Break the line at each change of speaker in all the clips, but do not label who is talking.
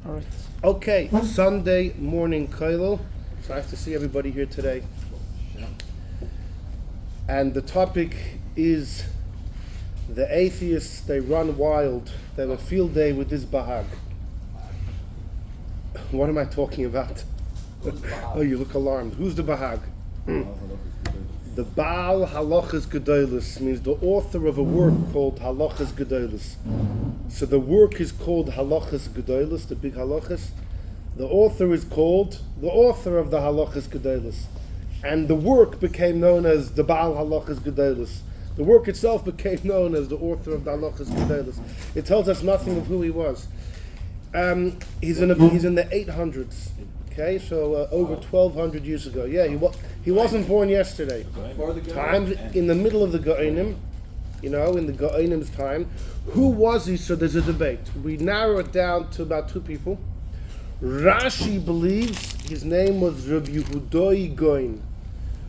All right.
Okay, Sunday morning Koilel. It's nice to see everybody here today. And the topic is the atheists, they run wild. They have a field day with this Bahag. What am I talking about? Oh, you look alarmed. Who's the Bahag? The Baal Halachas Gedolos means the author of a work called Halachas Gedolos. So the work is called Halachas Gedolos, the big Halachas. The author is called the author of the Halachas Gedolos. And the work became known as the Baal Halachas Gedolos. The work itself became known as the author of the Halachas Gedolos. It tells us nothing of who he was. He's in the 800s. Okay, so over 1,200 years ago. Yeah, he wasn't born yesterday. Times in the middle of the Gaonim, in the Gaonim's time. Who was he? So there's a debate. We narrow it down to about two people. Rashi believes his name was Rabbi Yehudai Goin.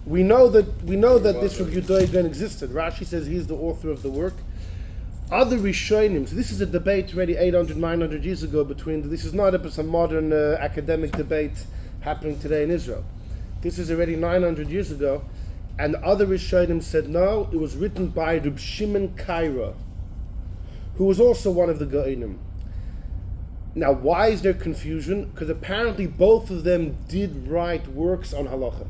We know that this Rabbi Yehudai Goin existed. Rashi says he's the author of the work. Other Rishonim, so this is a debate already 800, 900 years ago this is not a modern academic debate happening today in Israel. This is already 900 years ago, and other Rishonim said no, it was written by Reb Shimon Kaira, who was also one of the Gaonim. Now, why is there confusion? Because apparently both of them did write works on halacha.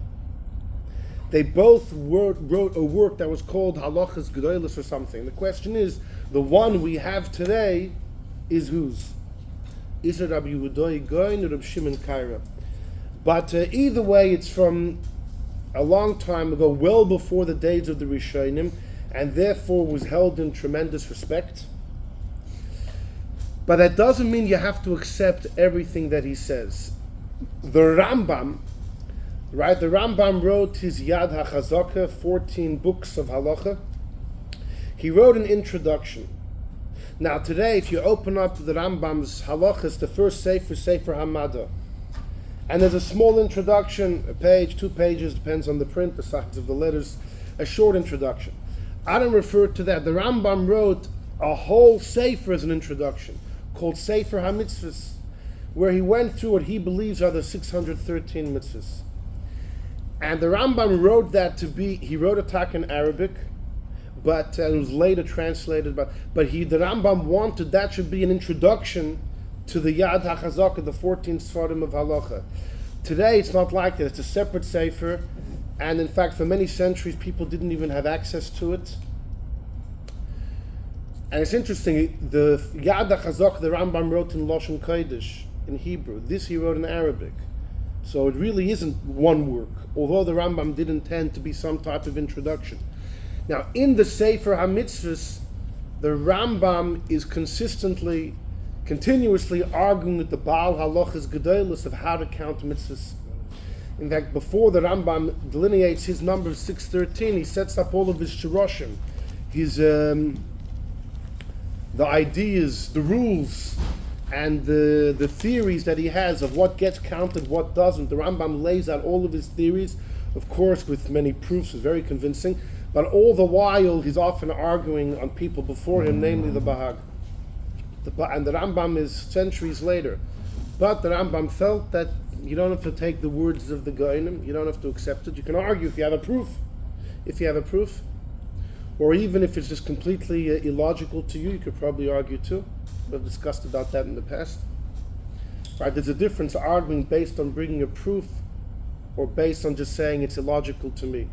They both wrote a work that was called Halachas Gedolos or something. The question is, the one we have today is whose? Is it Rabbi Yehudai Goin or Rabbi Shimon Kaira? But either way, it's from a long time ago, well before the days of the Rishonim, and therefore was held in tremendous respect. But that doesn't mean you have to accept everything that he says. The Rambam, right? The Rambam wrote his Yad HaChazaka, 14 books of halacha. He wrote an introduction. Now today, if you open up the Rambam's halachas, the first Sefer Hamada, and there's a small introduction, a page, 2 pages, depends on the print, the size of the letters, a short introduction. I don't refer to that. The Rambam wrote a whole Sefer as an introduction, called Sefer HaMitzvahs, where he went through what he believes are the 613 mitzvahs. And the Rambam wrote he wrote a talk in Arabic, but it was later translated. But the Rambam wanted that should be an introduction to the Yad HaChazaka, the 14 Sfarim of Halacha. Today it's not like that. It's a separate Sefer, and in fact for many centuries people didn't even have access to it. And it's interesting, the Yad HaChazaka the Rambam wrote in Lashon Kodesh, in Hebrew. This he wrote in Arabic. So it really isn't one work, although the Rambam did intend to be some type of introduction. Now, in the Sefer HaMitzvahs, the Rambam is continuously arguing with the Baal Halachas Gedolos of how to count mitzvahs. In fact, before the Rambam delineates his number 613, he sets up all of his shiroshim, the ideas, the rules, and the theories that he has of what gets counted, what doesn't. The Rambam lays out all of his theories, of course, with many proofs, is very convincing, but all the while he's often arguing on people before him, namely the Bahag. And the Rambam is centuries later. But the Rambam felt that you don't have to take the words of the Gaonim, you don't have to accept it. You can argue if you have a proof. Or even if it's just completely illogical to you, you could probably argue too. We've discussed about that in the past. Right, there's a difference arguing based on bringing a proof or based on just saying it's illogical to me.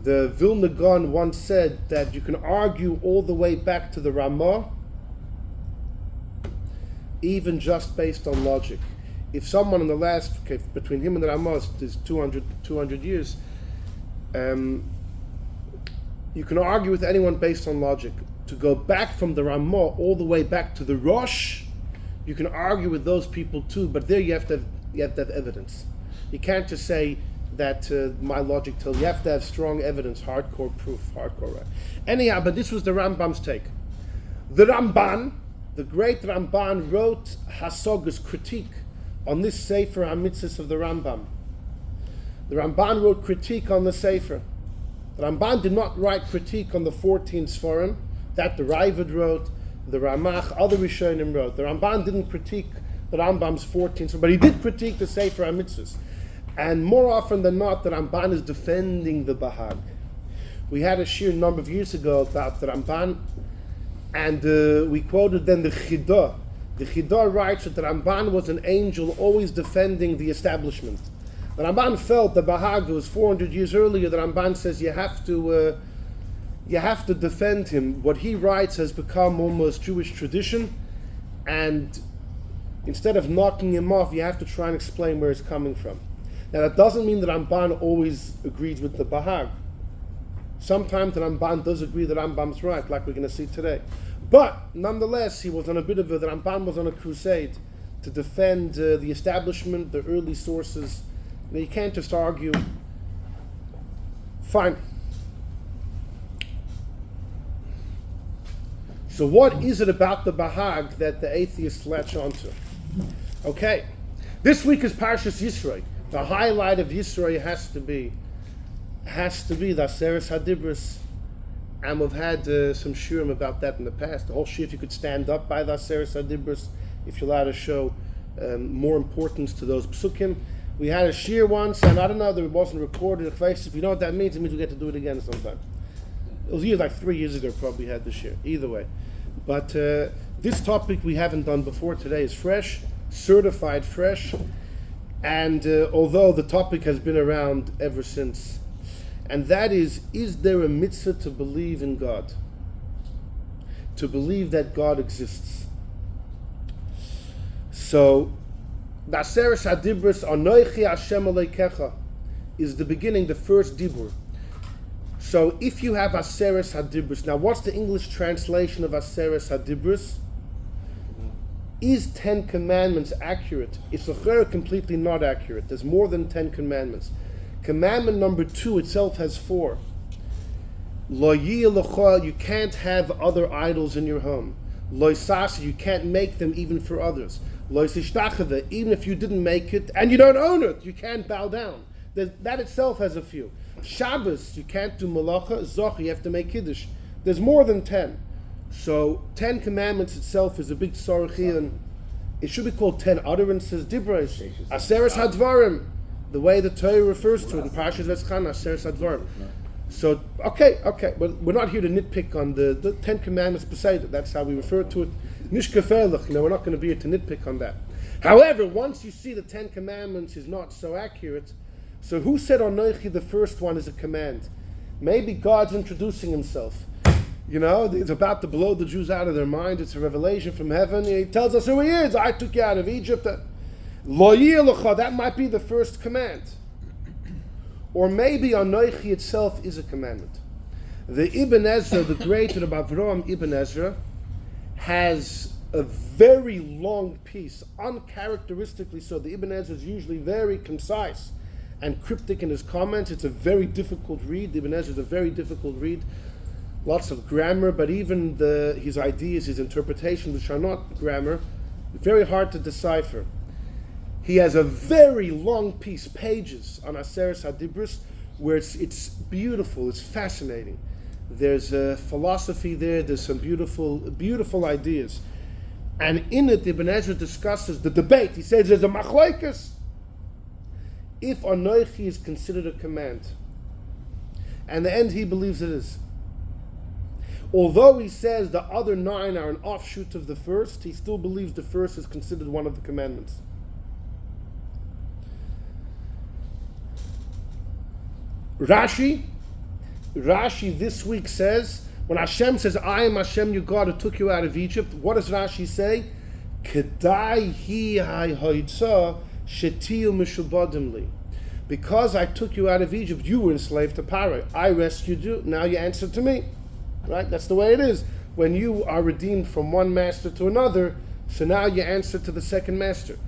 The Vilna Gaon once said that you can argue all the way back to the Ramah, even just based on logic. If someone in the last, between him and the Ramah is 200 years, you can argue with anyone based on logic. To go back from the Ramah all the way back to the Rosh, you can argue with those people too, but there you have to have evidence. You can't just say that my logic tells you. You have to have strong evidence, hardcore proof, right? Anyhow, but this was the Rambam's take. The Ramban, the great Ramban, wrote Hasoga's critique on this Sefer HaMitzvahs of the Rambam. The Ramban wrote critique on the Sefer. The Ramban did not write critique on the 14 Sfarim that the Raavad wrote, the Ramach, other Rishonim wrote. The Ramban didn't critique the Rambam's 14th, but he did critique the Sefer HaMitzvahs. And more often than not, the Ramban is defending the Bahag. We had a shir a number of years ago about the Ramban, and we quoted then the Chidah. The Chidah writes that the Ramban was an angel always defending the establishment. The Ramban felt the Bahag was 400 years earlier. The Ramban says you have to defend him. What he writes has become almost Jewish tradition, and instead of knocking him off, you have to try and explain where it's coming from. Now that doesn't mean that Ramban always agrees with the Bahag. Sometimes the Ramban does agree that Rambam's right, like we're going to see today. But nonetheless, the Ramban was on a crusade to defend the establishment, the early sources. You can't just argue. Fine. So what is it about the Bahag that the atheists latch onto? Okay. This week is Parshas Yisro. The highlight of Yisro has to be the Aseres HaDibros. And we've had some shurim about that in the past. The whole shir, if you could stand up by the Aseres HaDibros, if you're allowed to show more importance to those psukim. We had a shir once, and I don't know that it wasn't recorded. If you know what that means, it means we get to do it again sometime. It was like 3 years ago, probably had the shir. Either way. But this topic we haven't done before today is fresh, certified fresh, and although the topic has been around ever since, and that is there a mitzvah to believe in God? To believe that God exists. So, the Aseres HaDibros, Anochi Hashem Elokecha, is the beginning, the first dibur. So if you have Aseres HaDibros, now what's the English translation of Aseres HaDibros? Is 10 commandments accurate? It's completely not accurate. There's more than 10 commandments. Commandment number 2 itself has 4. Lo yiyeh, you can't have other idols in your home. Lo sasa, you can't make them even for others. Lo sishtachave, even if you didn't make it and you don't own it, you can't bow down. That itself has a few. Shabbos, you can't do malacha. Zoch, you have to make kiddush. There's more than 10. So 10 commandments itself is a big tzarich, and it should be called 10 utterances, dibros, Aseres HaDvarim, the way the Torah refers to it in Parshas Veschan, Aseres HaDvarim. So, okay, but we're not here to nitpick on the 10 commandments beside. That's how we refer to it. Nish gefährlich, we're not going to be here to nitpick on that. However, once you see the 10 commandments is not so accurate, so who said Anochi, the first one, is a command? Maybe God's introducing himself. It's about to blow the Jews out of their mind. It's a revelation from heaven. He tells us who he is. I took you out of Egypt. Lo yiyeh, that might be the first command. Or maybe Anochi itself is a commandment. The Ibn Ezra, the great Rabbi Avraham Ibn Ezra, has a very long piece, uncharacteristically so. The Ibn Ezra is usually very concise and cryptic in his comments. It's a very difficult read. Ibn Ezra is a very difficult read. Lots of grammar, but even his ideas, his interpretations, which are not grammar, very hard to decipher. He has a very long piece, pages, on Aseres HaDibros, where it's beautiful, it's fascinating. There's a philosophy there, there's some beautiful ideas. And in it, Ibn Ezra discusses the debate. He says there's a machlokes. If Anochi is considered a command, and the end he believes it is. Although he says the other 9 are an offshoot of the first, he still believes the first is considered one of the commandments. Rashi this week says, when Hashem says, I am Hashem your God who took you out of Egypt, what does Rashi say? Kedai hi ha'hoitza shetiyu mishubadim li. Because I took you out of Egypt, you were enslaved to Paro. I rescued you, now you answer to me. Right? That's the way it is. When you are redeemed from one master to another, so now you answer to the second master.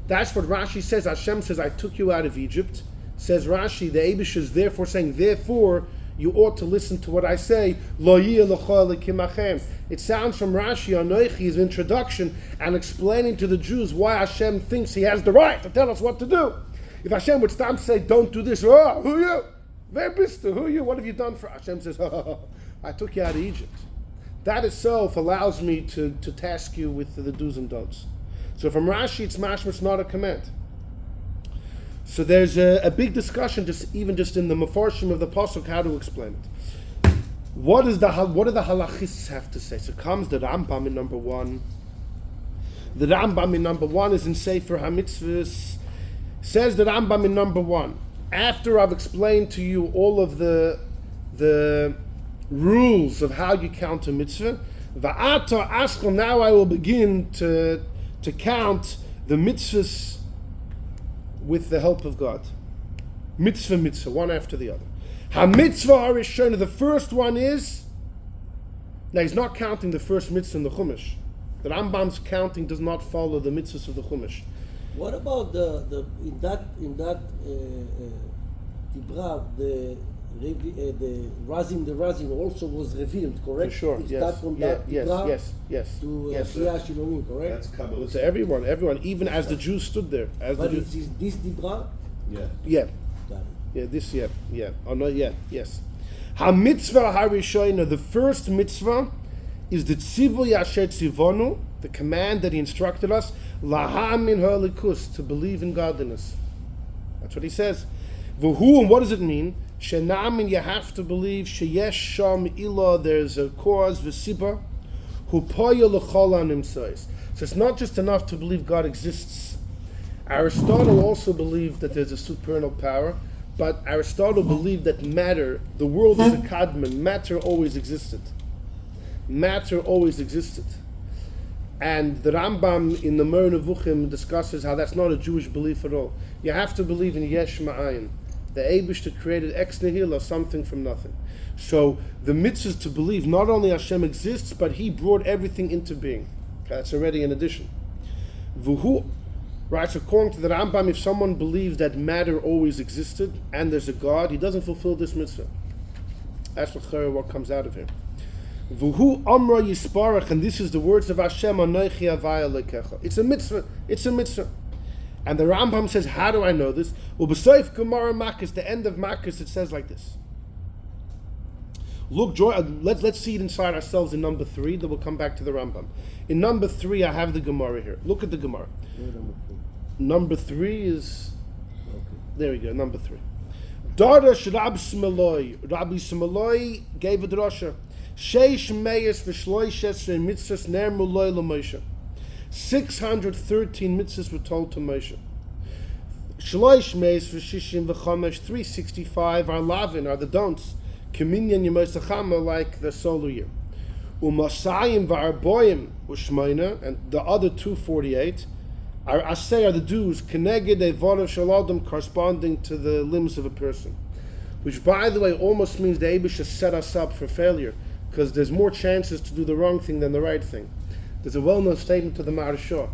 That's what Rashi says. Hashem says, I took you out of Egypt. Says Rashi, the Eibush is therefore saying, therefore, you ought to listen to what I say. Lo yiyeh l'cha l'kimachem. It sounds from Rashi, Anochi's introduction, and explaining to the Jews why Hashem thinks he has the right to tell us what to do. If Hashem would stop and say, don't do this, who are you? Where bist du? Who are you? What have you done for Hashem? Says, I took you out of Egypt. That itself allows me to task you with the do's and don'ts. So from Rashi, it's mashma, it's not a command. So there's a big discussion, just in the maforshim of the pasuk, how to explain it. What do the halachists have to say? So comes the Rambam in number 1. The Rambam in number 1 is in Sefer HaMitzvahs. Says the Rambam in number 1. After I've explained to you all of the rules of how you count a mitzvah, va'ata ashkel, now I will begin to count the mitzvahs with the help of God. Mitzvah, one after the other. Ha-mitzvah harishona, the first one is, now he's not counting the first mitzvah in the Chumash. The Rambam's counting does not follow the mitzvahs of the Chumash.
What about the in that Dibra, the Razim also was revealed, correct?
For sure,
Is
yes.
that from that
yes,
Dibra
yes.
to
Yes,
Shilomim, correct?
That's Kabbalah.
To everyone, even as the Jews stood there.
But it's this Dibra?
Yeah.
Yeah.
Got it.
Yeah. Oh no, yeah, yes. Ha-mitzvah harishona, the first mitzvah is the tzivu yasher tzivonu, the command that he instructed us, laha min ha'likus, to believe in godliness. That's what he says. V'hu, and what does it mean? Shenamin, you have to believe, sheyesh sham ilah, there's a cause, v'siba, hu poya l'chol ha'nimtzos. So it's not just enough to believe God exists. Aristotle also believed that there's a supernal power, but Aristotle believed that matter, the world is a kadmon, matter always existed. Matter always existed. And the Rambam in the Moreh Nevuchim discusses how that's not a Jewish belief at all. You have to believe in Yesh Ma'ayin. The Eibishter created ex nihilo, something from nothing. So the mitzvah is to believe not only Hashem exists, but He brought everything into being. Okay, that's already an addition. Vuhu, right, so according to the Rambam, if someone believes that matter always existed and there's a God, he doesn't fulfill this mitzvah. That's what comes out of here. Vuhu amra yisparach, and this is the words of Hashem, anochi avaya lekecha. It's a mitzvah. And the Rambam says, how do I know this? Well, b'soif Gemara Makos, the end of Makos, it says like this. Look, let's see it inside ourselves in number 3, then we'll come back to the Rambam. In number 3, I have the Gemara here. Look at the Gemara. Number 3 is, there we go, number 3. Darash Rabbi Smaloi gave a drasha. Sheish meyes v'shloishes mitzvahs nermu loy l'Moshe. 613 mitzvahs were told to Moshe. Shloish meyes v'shishim v'chomesh, 365 are lavin, are the don'ts. Communion yemosachama, like the solar year. Umasayim v'arboyim u'shmoina, and the other 248 are asay, are the dues, keneged evodav shalodom, corresponding to the limbs of a person. Which, by the way, almost means the Eibush has set us up for failure, because there's more chances to do the wrong thing than the right thing. There's a well-known statement to the Maharsha.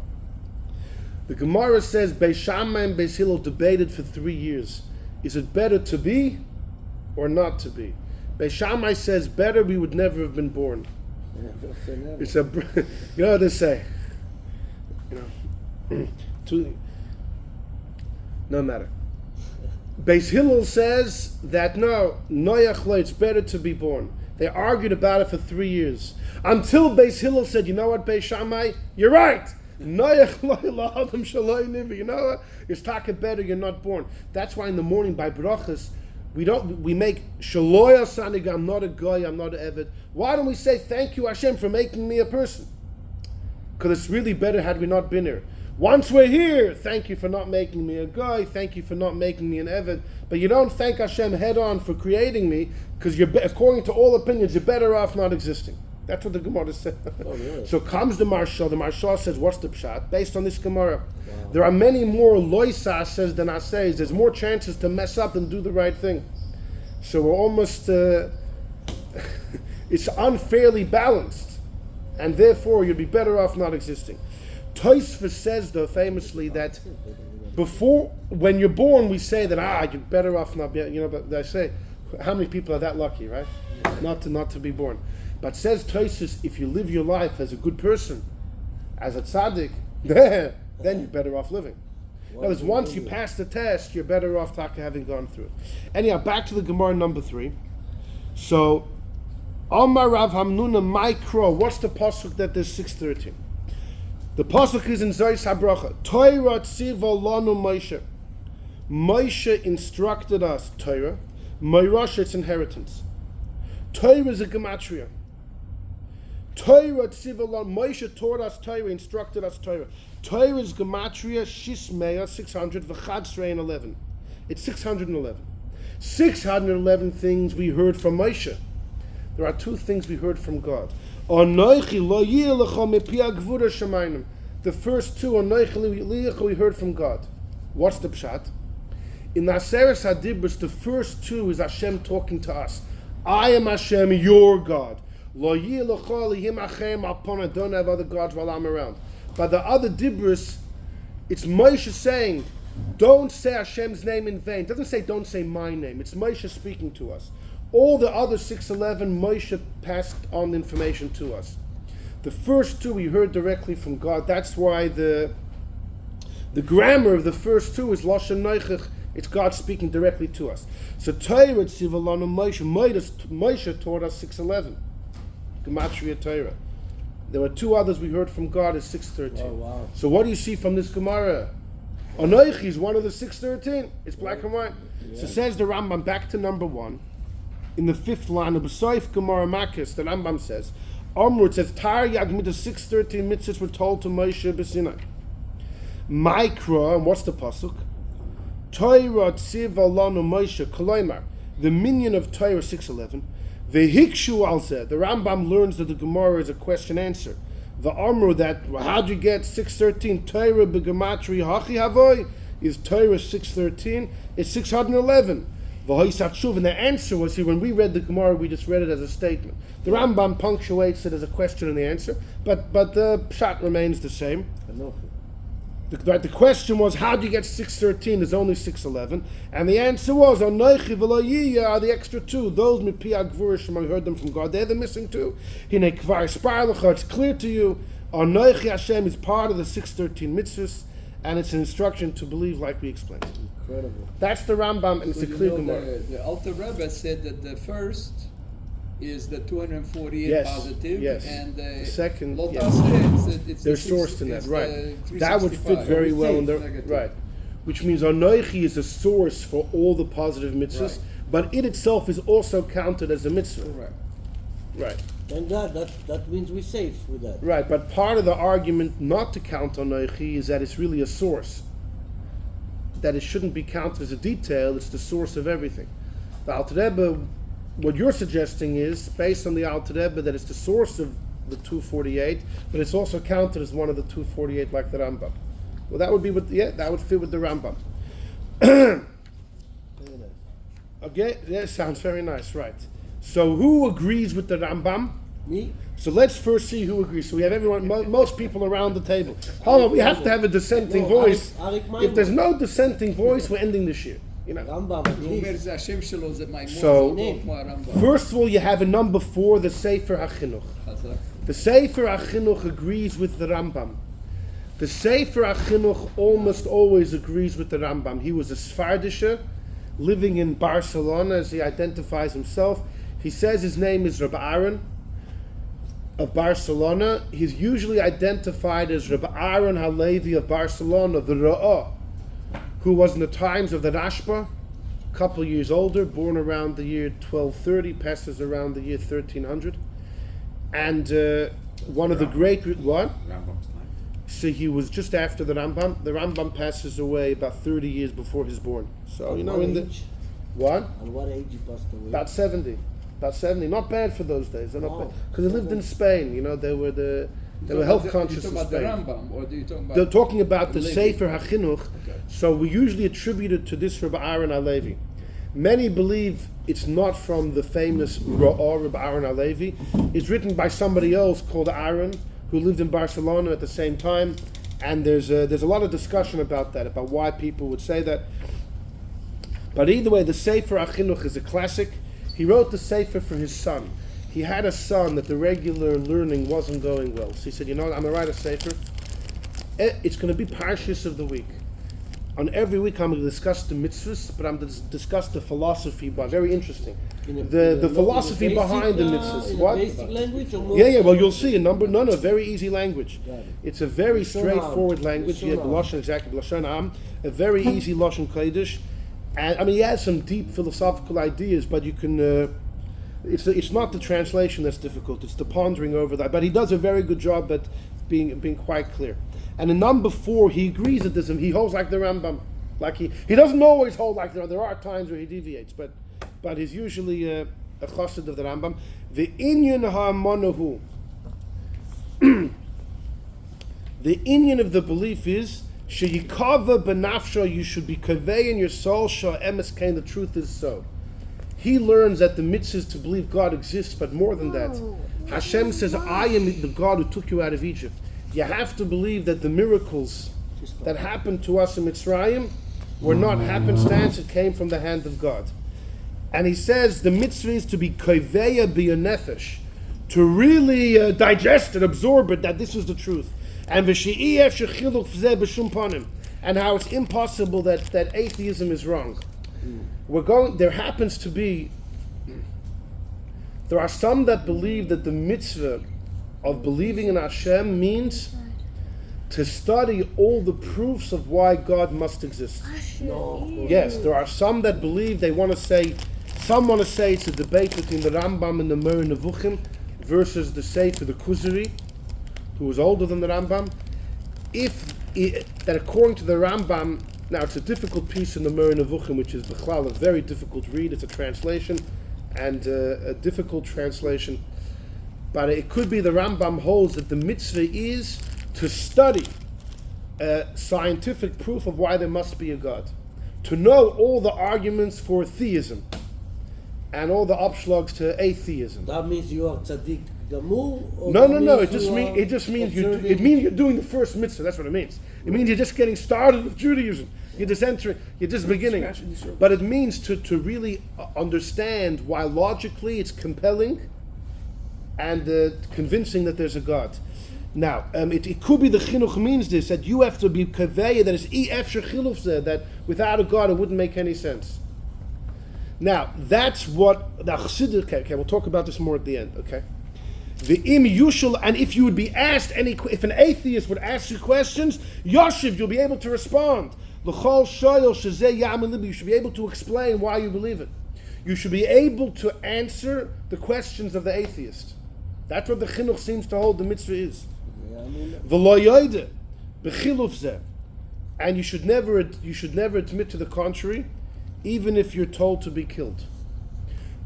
The Gemara says Beis Shammai and Beis Hillel debated for 3 years. Is it better to be or not to be? Beis Shammai says better, we would never have been born. It's a, you know what they say. No matter. Beis Hillel says that no, it's better to be born. They argued about it for 3 years. Until Beis Hillel said, you know what, Beis Shammai? You're right. You know what? It's taka better, you're not born. That's why in the morning by brachas, we make shaloya saniga, I'm not a guy, I'm not an eved. Why don't we say thank you Hashem for making me a person? Because it's really better had we not been here. Once we're here, thank you for not making me a guy, thank you for not making me an eved. But you don't thank Hashem head on for creating me, because according to all opinions, you're better off not existing. That's what the Gemara says. Oh, really? So comes the Maharsha. The Maharsha says, what's the pshat? Based on this Gemara. Wow. There are many more loisas says than asays. There's more chances to mess up than do the right thing. So we're almost, it's unfairly balanced. And therefore, you'd be better off not existing. Tosfos says, though, famously, that before, when you're born, we say that, you're better off not being, but I say, how many people are that lucky, right? Not to be born. But says Tosfos, if you live your life as a good person, as a tzaddik, then you're better off living. In other words, once you pass the test, you're better off having gone through it. Anyhow, back to the Gemara number 3. So, Amar Rav Hamnuna Mikro, what's the pasuk that there's 613? The pasuk is in Zayis HaBracha. Torah tziva lanu Moshe. Moshe instructed us Torah. Moirash, its inheritance. Torah is a gematria. Torah tziva lanu. Moshe taught us Torah, instructed us Torah. Torah is gematria Shismeya 600 v'chadsrei and 11. It's 611. 611 things we heard from Moshe. There are 2 things we heard from God. The first 2 we heard from God. What's the pshat? In the Aseres HaDibros, the first 2 is Hashem talking to us. I am Hashem, your God. I don't have other gods while I'm around. But the other Dibros, it's Moshe saying, don't say Hashem's name in vain. It doesn't say don't say my name. It's Moshe speaking to us. All the other 611, Moshe passed on information to us. The first 2 we heard directly from God. That's why the grammar of the first 2 is Lashon Noichach. It's God speaking directly to us. So Torah Tzivalanu Moshe taught us 611. Gematria Torah. There were 2 others we heard from God is 613.
Oh, wow.
So what do you see from this Gemara? Anoichi is one of the 613. It's black and white.
Yeah.
So says the Rambam, back to number 1. In the 5th line of B'Soif Gemara Makis, the Rambam says, Amr, it says, Tar Yag with the 613 mitzvahs were told to Moshe B'Sinai. Mikra, and what's the pasuk? Torah tziv alanu Moshe Koloimar, the minion of Torah 611. Vehikshu al zeh. The Rambam learns that the Gemara is a question answer. The Amr that how'd you get 613? Torah begematri hachi havoy is Torah 613. It's 611. And the answer was here when we read the Gemara, we just read it as a statement. The Rambam punctuates it as a question and the answer, but the pshat remains the same. The question was, how do you get 613? There's only 611. And the answer was, Anoichi v'lo are the extra 2. Those mipi agvurishim, I heard them from God. They're the missing 2. Hinei kvar spar l'cha, it's clear to you, Anoichi Hashem is part of the 613 mitzvahs, and it's an instruction to believe like we explained.
Incredible.
That's the Rambam, and it's a clear Gemara.
The Alter Rebbe said that the first is the 248
Yes,
positive,
yes.
and the
second,
Lotas
yes.
it's
They're
the
sourced in that,
it's
right.
the
That would fit
365.
very well in the
Negative.
right. Which means Anoichi is a source for all the positive mitzvahs,
Right.
but it itself is also counted as a mitzvah.
Correct.
Right.
Thank God, that means we're safe with that.
Right, but part of the argument not to count Anoichi is that it's really a source. That it shouldn't be counted as a detail, it's the source of everything. The Alter Rebbe, what you're suggesting is, based on the Alter Rebbe, that it's the source of the 248, but it's also counted as one of the 248 like the Rambam. Well, that would be that would fit with the Rambam.
Very nice.
Okay, that sounds very nice, right. So who agrees with the Rambam?
Me?
So let's first see who agrees. So we have everyone, most people around the table. Hold on, we have to have a dissenting
No,
voice.
Arik
If there's no dissenting voice, we're ending this year. You know.
Rambam,
הוא אומר,
please.
זה השם שלו, זה מימון,
So-
זה לא כמו הרמב"ם.
First of all, you have a number 4, the Sefer HaChinuch.
חזק.
The Sefer HaChinuch agrees with the Rambam. The Sefer HaChinuch almost always agrees with the Rambam. He was a Sfardisher living in Barcelona, as he identifies himself. He says his name is Rabbi Aaron of Barcelona. He's usually identified as Rabbi Aaron Halevi of Barcelona, the Ra'ah, who was in the times of the Rashba, a couple years older, born around the year 1230, passes around the year 1300. And one of the great... What?
Rambam's time.
So he was just after the Rambam. The Rambam passes away about 30 years before he's born. So,
At
you know,
what
in the...
age?
What?
At what age he passed away?
About 70. About 70. Not bad for those days. They're not
Wow.
bad. Because they lived in Spain, you know, they were health conscious
You
in
talking about the
Spain.
Rambam, or do you talking about...
They're talking about the
Levi?
Sefer HaChinuch.
Okay.
So we usually attribute it to this Rabbi Aaron Halevi. Many believe it's not from the famous Ra'ah, Rabbi Aaron Halevi. It's written by somebody else called Aaron, who lived in Barcelona at the same time. And there's a lot of discussion about that, about why people would say that. But either way, the Sefer HaChinuch is a classic. He wrote the Sefer for his son. He had a son that the regular learning wasn't going well. So he said, you know what, I'm going to write a Sefer. It's going to be Parshas of the week. On every week I'm going to discuss the mitzvahs, but I'm going to discuss the philosophy. But very interesting, the philosophy behind the mitzvahs.
In
What?
a basic language or more?
Yeah. Well, you'll see a very easy language.
Got it.
It's a very
Lashon
straightforward
Am.
language.
Lashon
Yeah, the
Am.
lashon exactly lashon am, a very easy lashon kodesh, and I mean he has some deep philosophical ideas, but you can. It's not the translation that's difficult. It's the pondering over that. But he does a very good job at being quite clear. And in number 4, he agrees that he holds like the Rambam. Like he doesn't always hold like there are times where he deviates, but he's usually a chassid of the Rambam. The inyan ha'manahu. The inyan of the belief is sheyikava benafsha. You should be kaveh in your soul. Sha emes kain. The truth is so. He learns that the mitzvah is to believe God exists, but more than that, Hashem says, "I am the God who took you out of Egypt." You have to believe that the miracles that happened to us in Mitzrayim were not happenstance, it came from the hand of God. And he says the mitzvah is to be koveya b'yanefesh, to really digest it, absorb it, that this is the truth. And v'she'iyef shechiluk v'zeh b'shum panim, and how it's impossible that atheism is wrong. There are some that believe that the mitzvah of believing in Hashem means to study all the proofs of why God must exist.
No.
Yes, there are some that believe some want to say it's a debate between the Rambam and the Moreh Nevuchim versus the Sefer, the Kuzari, who was older than the Rambam. That according to the Rambam, now it's a difficult piece in the Moreh Nevuchim, which is Bechlal, a very difficult read. It's a translation, and a difficult translation. But it could be the Rambam holds that the mitzvah is to study scientific proof of why there must be a God, to know all the arguments for theism and all the upshlogs to atheism.
That means you are tzaddik gamur?
No. It just means you're doing the first mitzvah. That's what it means. It means you're just getting started with Judaism. You're just entering. You're just beginning. But it means to really understand why logically it's compelling and convincing that there's a God. Now, it could be the chinuch means this, that you have to be kaveya, that it's efshar chilufzeh, that without a God it wouldn't make any sense. Now, that's what the Chassidus. Okay, we'll talk about this more at the end. Okay, the im yushal, and if you would be asked if an atheist would ask you questions, Yoshiv, you'll be able to respond. L'chol shoyel shezeh yamin libi, you should be able to explain why you believe it. You should be able to answer the questions of the atheist. That's what the chinuch seems to hold the mitzvah is. V'lo yoyde b'chiluf zeh, and you should never admit to the contrary, even if you're told to be killed.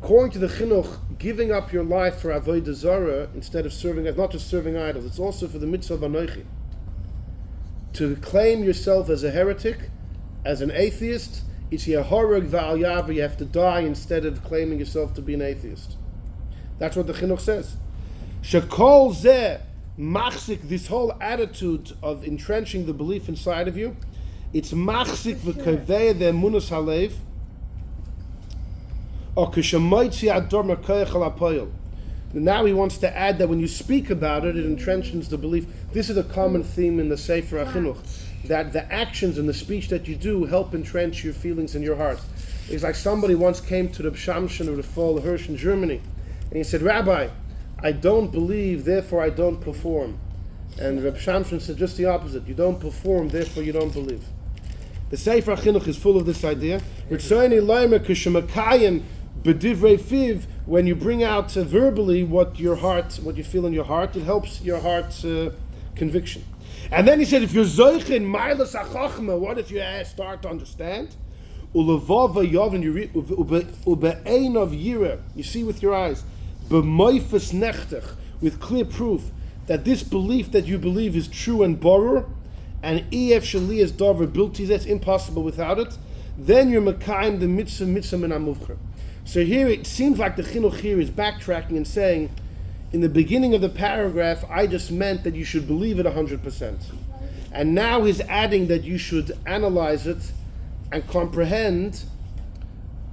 According to the chinuch, giving up your life for avodah zarah instead of not just serving idols, it's also for the mitzvah of anochi. To claim yourself as a heretic, as an atheist, it's yehoreg v'al yaver, you have to die instead of claiming yourself to be an atheist. That's what the chinuch says. Shekol zeh machzik, this whole attitude of entrenching the belief inside of you, it's machzik v'kaveh the emunus halev, or kishamoitzi ador merkoyach al hapoyel. Now he wants to add that when you speak about it, it entrenches the belief. This is a common theme in the Sefer HaChinuch, that the actions and the speech that you do help entrench your feelings in your heart. It's like somebody once came to the Shamshin of the Fall Hirsch in Germany, and he said, "Rabbi, I don't believe, therefore I don't perform." And Reb Shamshin said just the opposite. You don't perform, therefore you don't believe. The Sefer HaChinuch is full of this idea. When you bring out verbally what you feel in your heart, it helps your heart's conviction. And then he said, if you're zoich in mailas hachachma, what if you start to understand? Ulevava yovin, you read ube'ein of yira, you see with your eyes, b'moifes nechtach, with clear proof that this belief that you believe is true and borur, and ef shali is davar bilti, that's impossible without it. Then you're mekayim the mitzvah min hamuvcher. So here it seems like the chinuch here is backtracking and saying, in the beginning of the paragraph, I just meant that you should believe it 100%. And now he's adding that you should analyze it and comprehend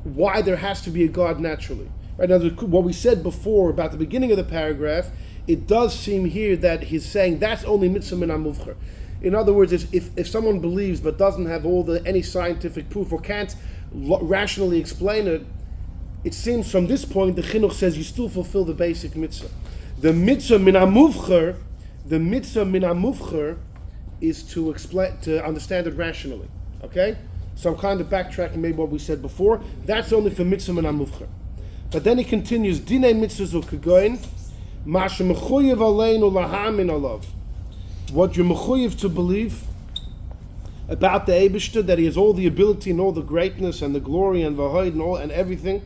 why there has to be a God naturally. Right now, what we said before about the beginning of the paragraph, it does seem here that he's saying that's only mitzvah min hamuvcher. In other words, if someone believes but doesn't have any scientific proof or can't rationally explain it, it seems from this point the chinuch says you still fulfill the basic mitzvah. The mitzvah min hamuvcher is to explain, to understand it rationally. Okay, so I'm kind of backtracking maybe what we said before. That's only for mitzvah min hamuvcher. But then he continues, dinei mitzvahs u'kegoin, ma shemechuyev aleinu lahamin alav. What you're mechuyev to believe about the Eibishter, that he has all the ability and all the greatness and the glory and v'hoid and all and everything,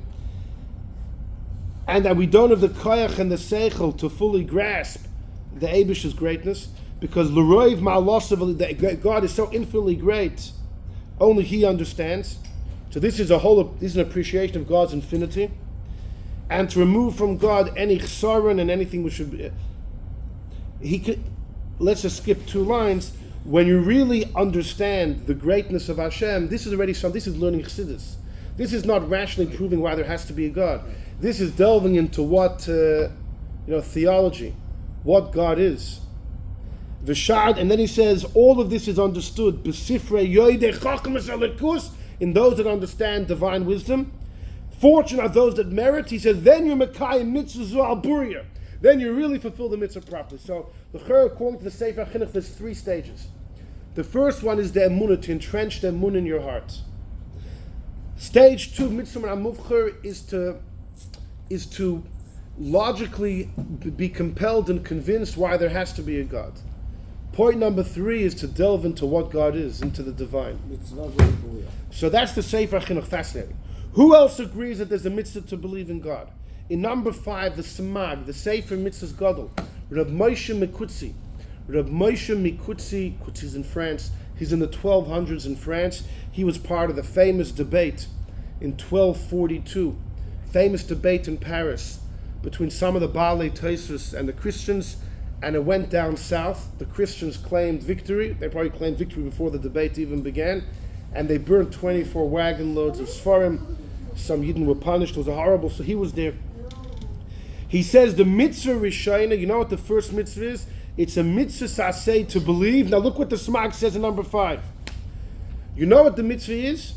and that we don't have the koyach and the seichel to fully grasp the Eibishter's greatness, because l'roiv ma'alosav, that God is so infinitely great, only He understands. So this is an appreciation of God's infinity, and to remove from God any chsaron and anything which should be. Let's just skip 2 lines. When you really understand the greatness of Hashem, this is learning Chassidus. This is not rationally proving why there has to be a God. This is delving into what, theology, what God is. V'shad, and then he says, all of this is understood, b'sifrei yoidei chachmas alikus, in those that understand divine wisdom. Fortunate are those that merit, he says, then you're mekayim mitzvah al burya. Then you really fulfill the mitzvah properly. So, according to the Sefer HaChinuch, there's 3 stages. The first one is the emunah, to entrench the emunah in your heart. Stage 2, mitzvah muvcher, is to logically be compelled and convinced why there has to be a God. Point number 3 is to delve into what God is, into the divine. So that's the Sefer HaChinuch, fascinating. Who else agrees that there's a mitzvah to believe in God? In number 5, the Semag, the Sefer Mitzvahs Gadol, Reb Moshe Mikutzi. Reb Moshe Mikutzi, Kutzi's in France. He's in the 1200s in France. He was part of the famous debate in 1242, famous debate in Paris between some of the Baalei Tosfos and the Christians, and it went down south. The Christians claimed victory. They probably claimed victory before the debate even began, and they burnt 24 wagon loads of Sfarim. Some Yidden were punished. It was horrible. So he was there. He says the mitzvah rishayna, you know what the first mitzvah is? It's a mitzvah saseh, to believe. Now look what the Semag says in number 5. You know what the mitzvah is?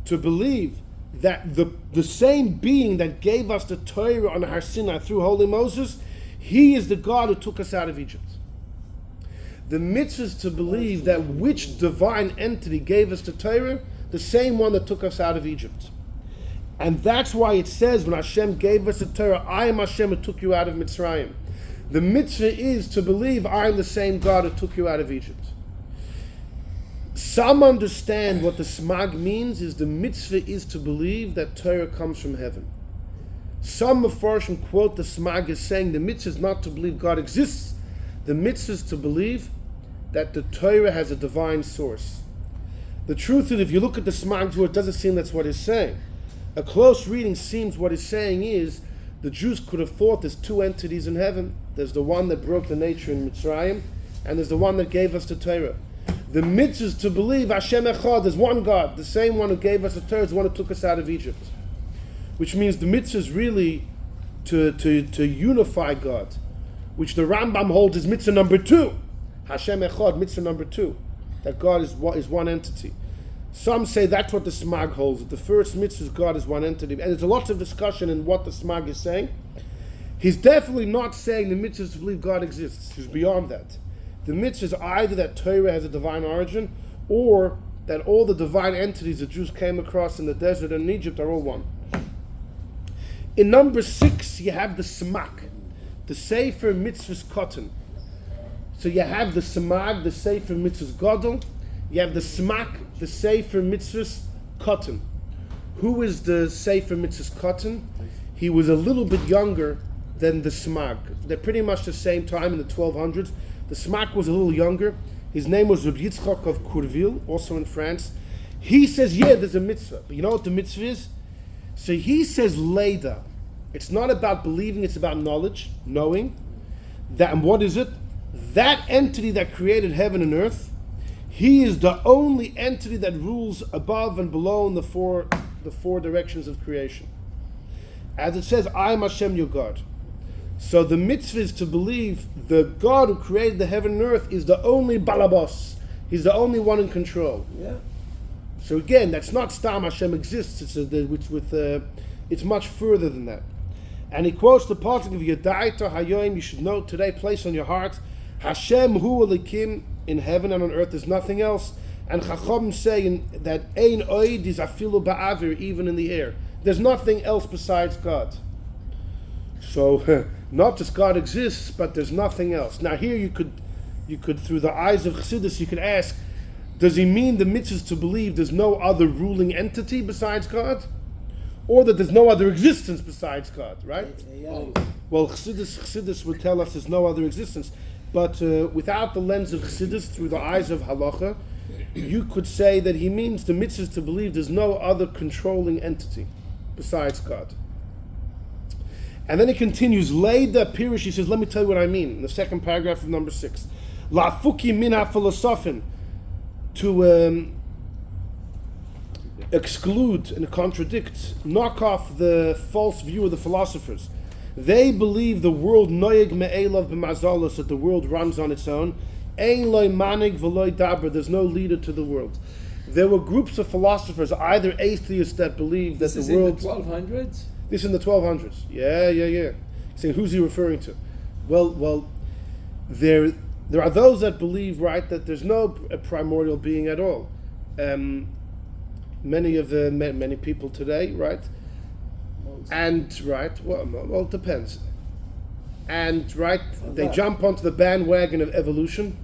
To believe that the same being that gave us the Torah on Har Sinai through Holy Moses, He is the God who took us out of Egypt. The mitzvah is to believe that which divine entity gave us the Torah, the same one that took us out of Egypt. And that's why it says when Hashem gave us the Torah, I am Hashem who took you out of Mitzrayim. The mitzvah is to believe I am the same God who took you out of Egypt. Some understand what the Semag means is the mitzvah is to believe that Torah comes from heaven. Some Mefarshim quote the Semag as saying the mitzvah is not to believe God exists. The mitzvah is to believe that the Torah has a divine source. The truth is, if you look at the Semag's word, it doesn't seem that's what he's saying. A close reading seems what he's saying is the Jews could have thought there's 2 entities in heaven. There's the one that broke the nature in Mitzrayim, and there's the one that gave us the Torah. The mitzvah is to believe Hashem Echad, there's one God. The same one who gave us the Torah is the one who took us out of Egypt. Which means the mitzvah is really to unify God, which the Rambam holds is mitzvah number 2. Hashem Echad, mitzvah number 2. That God is one entity. Some say that's what the Semag holds, that the first mitzvah is God is one entity. And there's lots of discussion in what the Semag is saying. He's definitely not saying the mitzvah is to believe God exists. He's beyond that. The mitzvah is either that Torah has a divine origin, or that all the divine entities the Jews came across in the desert and in Egypt are all one. In number 6, you have the Semak, the Sefer Mitzvahs Cotton. So you have the Semag, the Sefer Mitzvahs Gadol. You have the Smak, the Sefer Mitzvahs Cotton. Who is the Sefer Mitzvahs Cotton? He was a little bit younger than the Semag. They're pretty much the same time in the 1200s. The Smak was a little younger. His name was Reb Yitzchak of Courville, also in France. He says, yeah, there's a mitzvah. But you know what the mitzvah is? So he says, Leda. It's not about believing, it's about knowledge, knowing. And what is it? That entity that created heaven and earth, He is the only entity that rules above and below in the four directions of creation. As it says, I am Hashem your God. So the mitzvah is to believe the God who created the heaven and earth is the only balabos, He's the only one in control.
Yeah.
So again, that's not Stam Hashem exists. It's much further than that. And he quotes the pasuk of Yadaita Hayoim. You should know today, place on your heart, Hashem Hu Elikim, in heaven and on earth. There's nothing else. And Chacham saying that Ein Oid is Afilu Ba'avir, even in the air. There's nothing else besides God. So not just God exists, but there's nothing else. Now here you could through the eyes of Chassidus, you could ask, does he mean the mitzvah to believe there's no other ruling entity besides God? Or that there's no other existence besides God, right?
Yeah.
Well, Chassidus would tell us there's no other existence. But without the lens of Chassidus, through the eyes of Halacha, you could say that he means the mitzvah to believe there's no other controlling entity besides God. And then he continues, Leida Pirish, he says, let me tell you what I mean, in the second paragraph of number 6. La fuki min ha-philosophin, to exclude and contradict, knock off the false view of the philosophers. They believe the world noyeg me'elav b'mazalos, that the world runs on its own. Ein loy manig v'loy daber, there's no leader to the world. There were groups of philosophers, either atheists that believed that
This
the
is
world...
in the 1200s?
This in the 1200s. Yeah. Saying, who's he referring to? Well, there are those that believe, right, that there's no primordial being at all. Many people today, right? And well, it depends. And right, they jump onto the bandwagon of evolution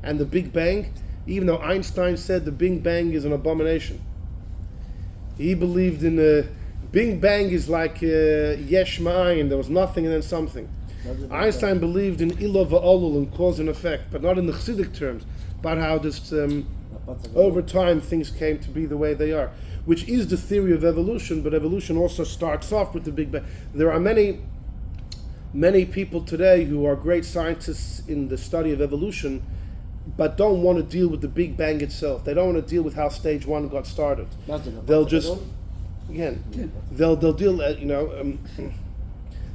and the Big Bang, even though Einstein said the Big Bang is an abomination. He believed in the Big Bang is like yesh ma'ayin, there was nothing and then something. Einstein believed in ilah va'olul, and cause and effect, but not in the Chassidic terms, but how just over time things came to be the way they are, which is the theory of evolution, but evolution also starts off with the Big Bang. There are many people today who are great scientists in the study of evolution, but don't want to deal with the Big Bang itself. They don't want to deal with how stage one got started. They'll just, they'll deal,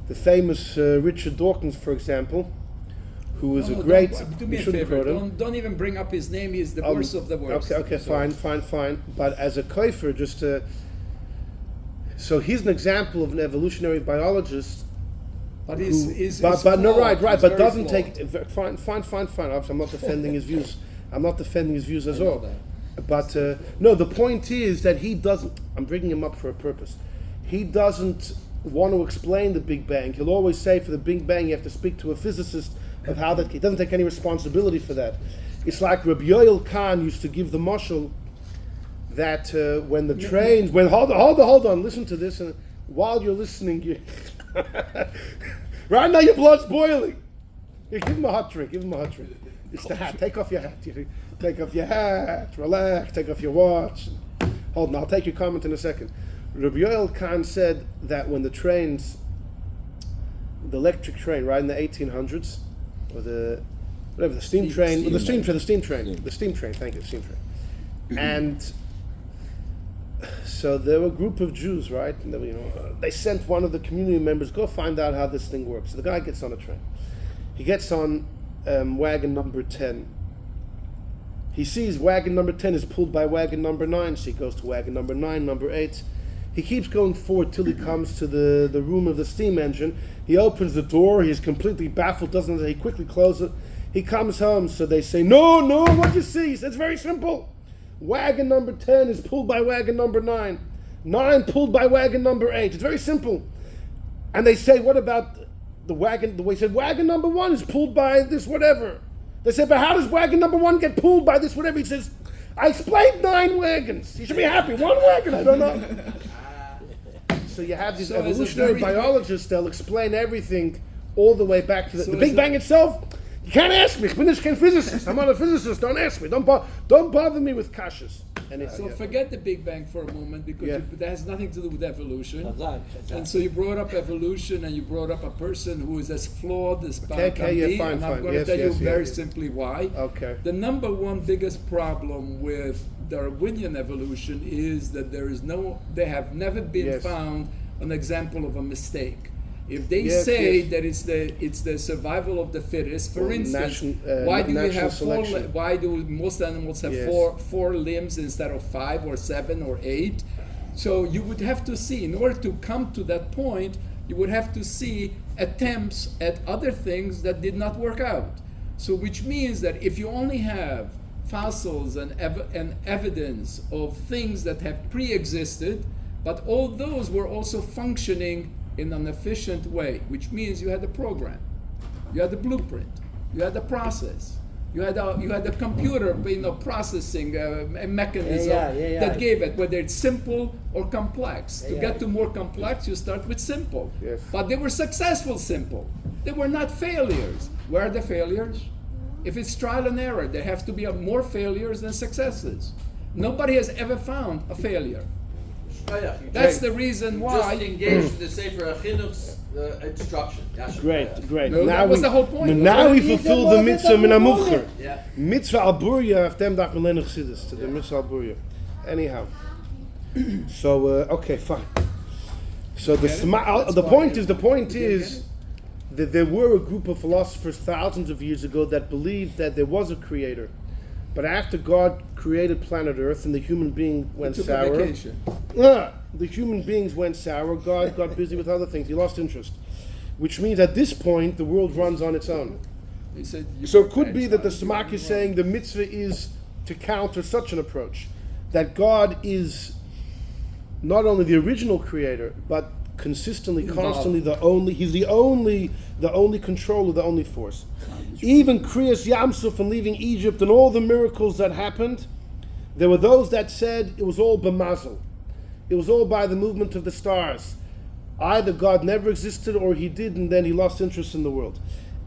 the famous Richard Dawkins, for example, who was a great...
Do me a favor, don't even bring up his name, he's the worst of the worst.
Okay, fine. But as a kofer, so he's an example of an evolutionary biologist.
But
But doesn't take... Fine. I'm not defending his views. I'm not defending his views at all. But no, the point is that he doesn't... I'm bringing him up for a purpose. He doesn't want to explain the Big Bang. He'll always say for the Big Bang you have to speak to a physicist of how that... He doesn't take any responsibility for that. It's like Rabbi Yoel Khan used to give the mashal that when the trains... Hold on, listen to this. And while you're listening, you... Right now your blood's boiling. Here, give him a hot drink. It's the hat. Take off your hat. Relax. Take off your watch. Hold on, I'll take your comment in a second. Rabbi Yoel Khan said that when the electric train, right, in the 1800s, or the steam train. And so there were a group of Jews, right? And they sent one of the community members, go find out how this thing works. So the guy gets on a train. He gets on wagon number 10. He sees wagon number 10 is pulled by wagon number 9, so he goes to wagon number 9, number 8. He keeps going forward till he comes to the room of the steam engine. He opens the door, he's completely baffled, he quickly closes it. He comes home, so they say, no, what you see? He says, it's very simple. Wagon number 10 is pulled by wagon number 9. 9 pulled by wagon number 8. It's very simple. And they say, what about the wagon? The way he said, wagon number 1 is pulled by this whatever. They said, but how does wagon number 1 get pulled by this whatever? He says, I explained 9 wagons. You should be happy. 1 wagon, I don't know. So you have these evolutionary biologists, they'll explain everything all the way back to the Big Bang itself. You can't ask me. Ich bin kein physicist. I'm not a physicist. Don't ask me. Don't bother me with kashas.
So forget the Big Bang for a moment, because that has nothing to do with evolution. And so you brought up evolution, and you brought up a person who is as flawed as Bahag can be, and I'm going to tell you very simply why.
Okay.
The number one biggest problem with Darwinian evolution is that there have never been found an example of a mistake. If they say that it's the survival of the fittest, for instance, why do we have why do most animals have four limbs instead of 5 or 7 or 8? So you would have to see, in order to come to that point, you would have to see attempts at other things that did not work out. So which means that if you only have fossils and evidence of things that have pre-existed, but all those were also functioning in an efficient way, which means you had a program, you had the blueprint, you had the process, you had a computer, processing a mechanism that gave it, whether it's simple or complex. To get to more complex, you start with simple.
Yes.
But they were successful simple. They were not failures. Where are the failures? If it's trial and error, there have to be more failures than successes. Nobody has ever found a failure. That's the reason why.
Just engaged in the Sefer HaChinuch's instruction.
Great.
No, that was the whole point.
Now we fulfill the mitzvah min hamucher.
Yeah.
Mitzvah al burya of them that learn chassidus to the mitzvah al burya. Anyhow, so okay, fine. So the point is that there were a group of philosophers thousands of years ago that believed that there was a creator. But after God created planet Earth and the human being went sour, the human beings went sour, God got busy with other things. He lost interest. Which means at this point, the world runs on its own. So it could be that the Semag is saying the mitzvah is to counter such an approach. That God is not only the original creator, but consistently, constantly he's the only controller, the only force. Even Kriyas Yamsuf and leaving Egypt and all the miracles that happened, there were those that said it was all b'mazel. It was all by the movement of the stars. Either God never existed or he did and then he lost interest in the world.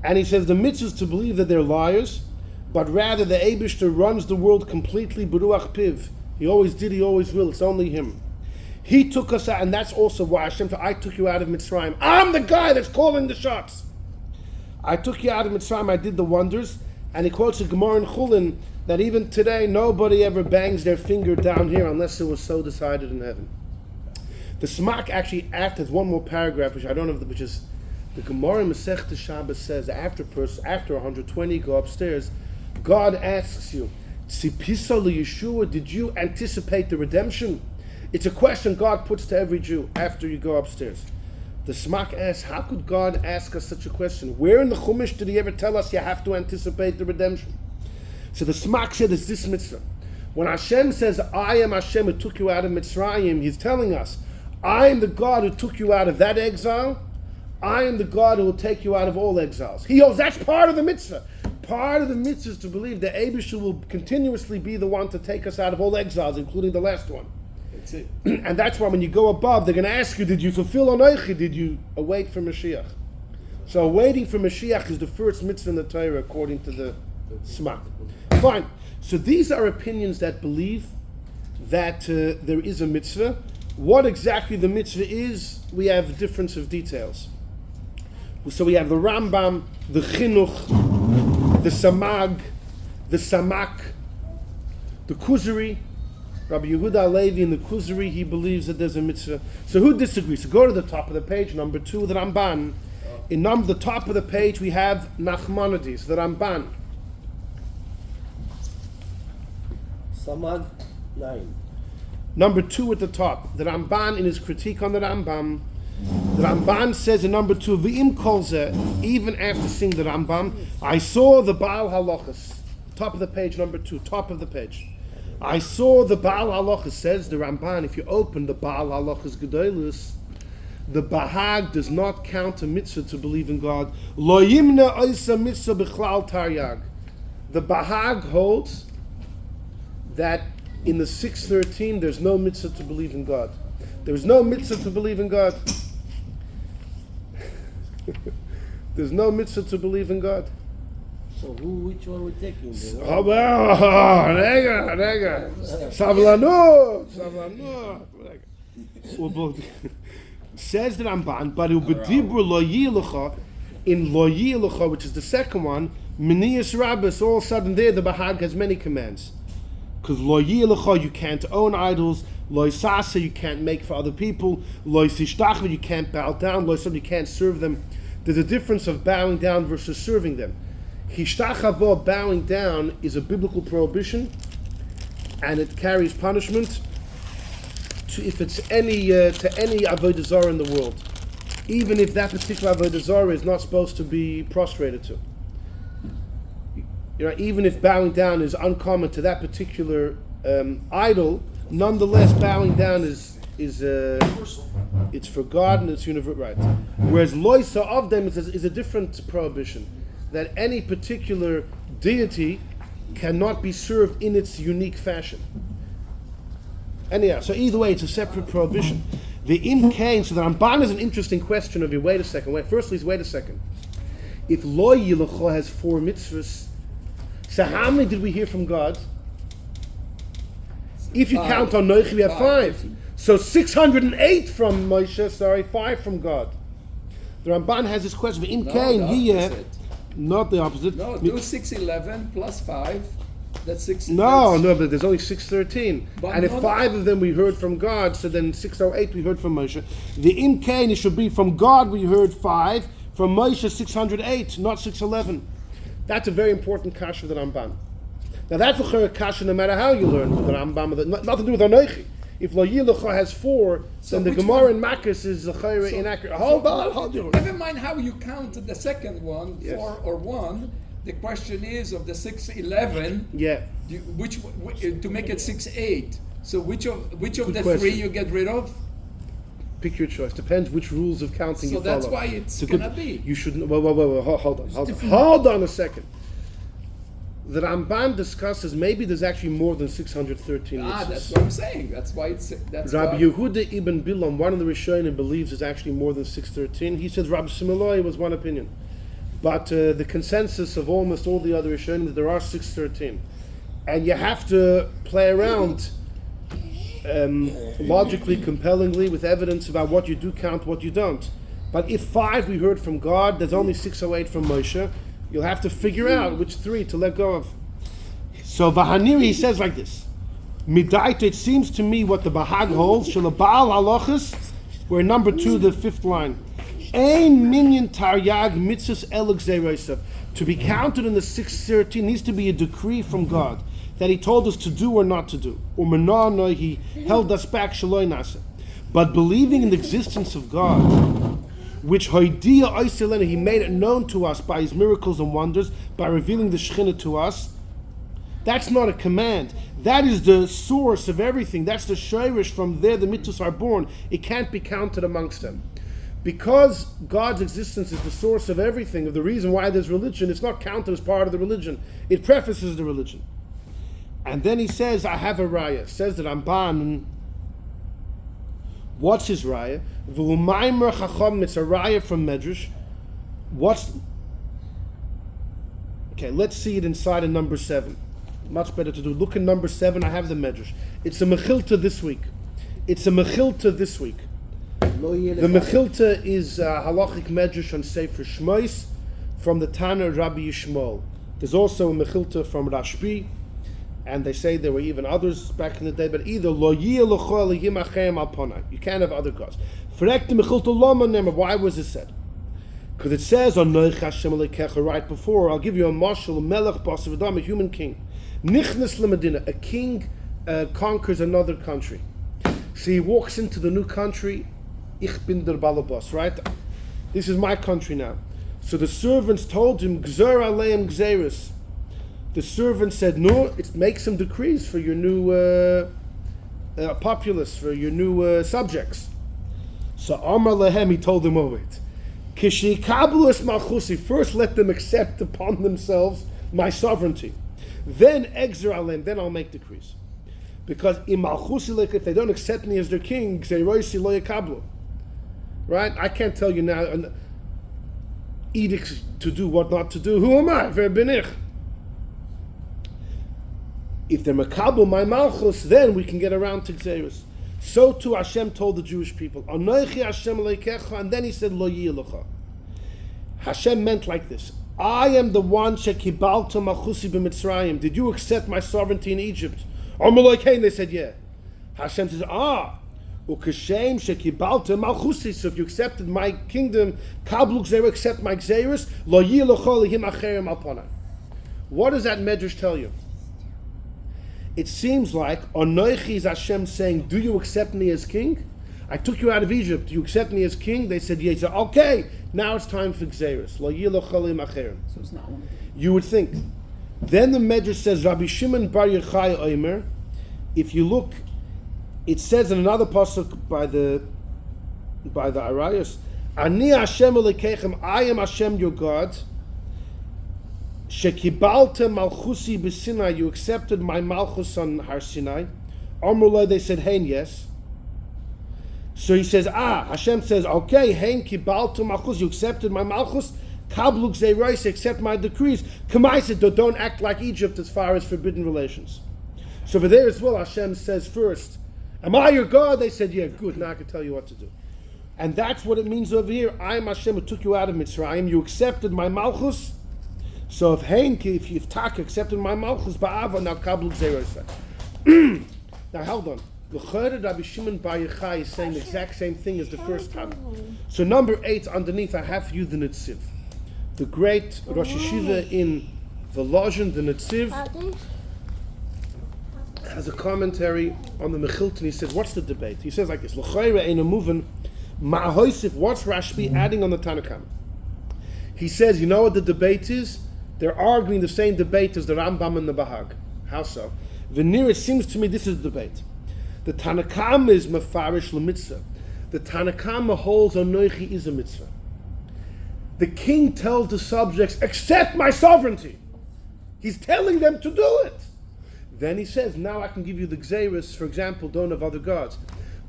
And he says the mitzvah is to believe that they're liars, but rather the Eibishter runs the world completely b'ruach piv. He always did, he always will, it's only him. He took us out, and that's also why Hashem said, I took you out of Mitzrayim. I'm the guy that's calling the shots. I took you out of Mitzrayim, I did the wonders. And he quotes a Gemara in Chulin that even today nobody ever bangs their finger down here unless it was so decided in heaven. The Smak actually adds one more paragraph, which I don't know, which is the Gemara in Masechta Shabbos says after 120 go upstairs, God asks you, Tzipisa Yeshua, did you anticipate the redemption? It's a question God puts to every Jew after you go upstairs. The Smak asks, how could God ask us such a question? Where in the Chumash did he ever tell us you have to anticipate the redemption? So the Smak said it's this mitzvah. When Hashem says, I am Hashem who took you out of Mitzrayim, he's telling us, I am the God who took you out of that exile. I am the God who will take you out of all exiles. That's part of the mitzvah. Part of the mitzvah is to believe that Eibishter will continuously be the one to take us out of all exiles, including the last one.
That's it.
And that's why when you go above, they're going to ask you, did you fulfill Anoichi? Did you await for Mashiach? So waiting for Mashiach is the first mitzvah in the Torah according to the Smak. Fine. So these are opinions that believe that there is a mitzvah. What exactly the mitzvah is, we have a difference of details. So we have the Rambam, the Chinuch, the Semag, the Samak, the Kuzari, Rabbi Yehuda Alevi in the Kuzari, he believes that there's a mitzvah. So who disagrees? So go to the top of the page, number 2, the Ramban. In the top of the page, we have Nachmanides, the Ramban.
Samad 9.
Number 2 at the top. The Ramban, in his critique on the Ramban says in number 2, V'im kol zeh, even after seeing the Rambam, I saw the Baal Halachas. Top of the page, number 2, top of the page. I saw the Baal Halachas, says the Ramban, if you open the Baal Halachas Gedolos, the Bahag does not count a mitzvah to believe in God. Lo yimna oisa mitzvah b'chlal taryag. The Bahag holds that in the 613 there's no mitzvah to believe in God. There's no mitzvah to believe in God. There's no mitzvah to believe in God.
So which one we taking?
Rega. Savlanut. Says the Ramban, but in lo yilecha, which is the second one, Minias Rabbis, all of a sudden there the Bahag has many commands. Because lo yilecha, you can't own idols. Lo sasa, you can't make for other people. Lo sishtachva, you can't bow down. Lo you can't serve them. There's a difference of bowing down versus serving them. Hishtachavo, bowing down, is a biblical prohibition, and it carries punishment if it's any to any avodah zarah in the world, even if that particular avodah zarah is not supposed to be prostrated to. Even if bowing down is uncommon to that particular idol, nonetheless, bowing down is it's for God and it's universal, right? Whereas loisa of them is a different prohibition, that any particular deity cannot be served in its unique fashion. Anyhow, so either way, it's a separate prohibition. The imkain, so the Ramban is an interesting question of you. Wait a second. Wait a second. If lo yilacha has 4 mitzvahs, so how many did we hear from God? If you count on Noichi, we have 5. So 608 from Moshe, 5 from God. The Ramban has this question. Not the opposite.
No, do 611 plus 5. That's 6.
No, but there's only 613. And if 5 of them we heard from God, so then 608 we heard from Moshe. The imkain, it should be from God we heard 5, from Moshe 608, not 611. That's a very important kasha of the Ramban. Now that's a kasha no matter how you learn the Rambam, nothing to do with Anoichi. If Lo Yilacha has 4, then the Gemara in Makkas is inaccurate. Hold on.
Never mind how you counted the second one, 4 or 1. The question is of the 611.
Yeah.
Which to make it 6-8. So which of the
question.
3 you get rid of?
Pick your choice. Depends which rules of counting you follow.
So that's why it's gonna be.
You shouldn't. Hold on a second. The Ramban discusses maybe there's actually more than 613 mitzvahs.
That's what I'm saying. That's why it's.
Rabbi Yehuda ibn Bilam, one of the Rishonim, believes there's actually more than 613. He says Rabbi Similoi was one opinion, but the consensus of almost all the other Rishonim that there are 613, and you have to play around logically, compellingly, with evidence about what you do count, what you don't. But if 5 we heard from God, there's only 608 from Moshe. You'll have to figure out which 3 to let go of. So Vahaniri, he says like this. Midaita, it seems to me what the Bahag holds, Shalabal halachas, where number 2, the 5th line. Ein minyan taryag mitzvahs elik. To be counted in the 613 needs to be a decree from God that He told us to do or not to do. Or menano, He held us back, shaloi nasa. But believing in the existence of God, which He made it known to us by His miracles and wonders, by revealing the Shekhinah to us, that's not a command. That is the source of everything. That's the shayrish. From there the mitzvahs are born. It can't be counted amongst them. Because God's existence is the source of everything, of the reason why there's religion, it's not counted as part of the religion. It prefaces the religion. And then he says, I have a raya. Says that Ramban. What's his raya? V'umaymer chacham, it's a raya from Medrash. Okay, let's see it inside of number 7. Much better to do. Look in number 7, I have the Medrash. It's a Mechilta this week. The Mechilta is halachic Medrash on Sefer Shmois from the Tana Rabbi Yishmael. There's also a Mechilta from Rashbi, and they say there were even others back in the day, but either lo you can't have other gods. Why was it said? Because it says on right before, I'll give you a mashal, a melech, a human king. Nichnas l'medina, a king conquers another country. So he walks into the new country, ich bin der balabas, right? This is my country now. So the servants told him, gzer aleim gzeris. The servant said, no, it makes some decrees for your new populace, for your new subjects. So Amar Lehem, he told them, oh wait. Kishikablu es malchusi, first let them accept upon themselves my sovereignty. Then Egzer Alem, then I'll make decrees. Because in malchusi, like if they don't accept me as their king, Gzeiroisi lo yakablu. Right? I can't tell you now edicts to do what not to do. Who am I? Ver benich. If they're makabel my malchus, then we can get around to Gzeiros. So too Hashem told the Jewish people, Anoichi Hashem leikecha, and then He said, Lo yilecha. Hashem meant like this: I am the one shekibalta malchusi b'Mitzrayim. Did you accept my sovereignty in Egypt? Amalei, they said, yeah. Hashem says, ukashem shekibalta malchusi. So if you accepted my kingdom, kablu gzeira, accept my gzeiros, lo yilocho lehim acherim alpana. What does that medrash tell you? It seems like Anoichi is Hashem saying, do you accept me as king? I took you out of Egypt. Do you accept me as king? They said, yes. Okay, now it's time for gzeiros. Lo yilocho lehim acherim. So it's not one. You would think. Then the medrash says, Rabbi Shimon bar Yochai Omer. If you look, it says in another pasuk by the Arayos, Ani Hashem Elokeichem, I am Hashem your God. Shekibalta malchusi b'Sinai, you accepted my malchus on Har Sinai. Amrullah, they said, hein, yes. So he says, Hashem says, okay, hein kibalta malchus, you accepted my malchus. Kablu gzeiros, accept my decrees. Kamaisa, don't act like Egypt as far as forbidden relations. So over there as well, Hashem says first, am I your God? They said, yeah, good, now I can tell you what to do. And that's what it means over here. I am Hashem who took you out of Mitzrayim. You accepted my malchus. So if Taka accepted my malchus, ba'ava, now kablu gzeiros. Now hold on. L'chayre Rabbi Shimon bar Yochai is saying the exact same thing as the first time. So number 8, underneath I have for you the Netziv. The great Rosh Yeshiva in Volozhin, the Netziv, has a commentary on the Mechilton. He says, what's the debate? He says like this, L'chayre ein amuven, ma'hoisif, what's Rashbi adding on the Tanakh? He says, you know what the debate is? They're arguing the same debate as the Rambam and the Bahag. How so? Veneer, it seems to me this is the debate. The Tanakh is mefarish l'mitzvah. The Tanakh holds Anoichi is a mitzvah. The king tells the subjects, accept my sovereignty. He's telling them to do it. Then he says, now I can give you the gzeiros, for example, don't have other gods.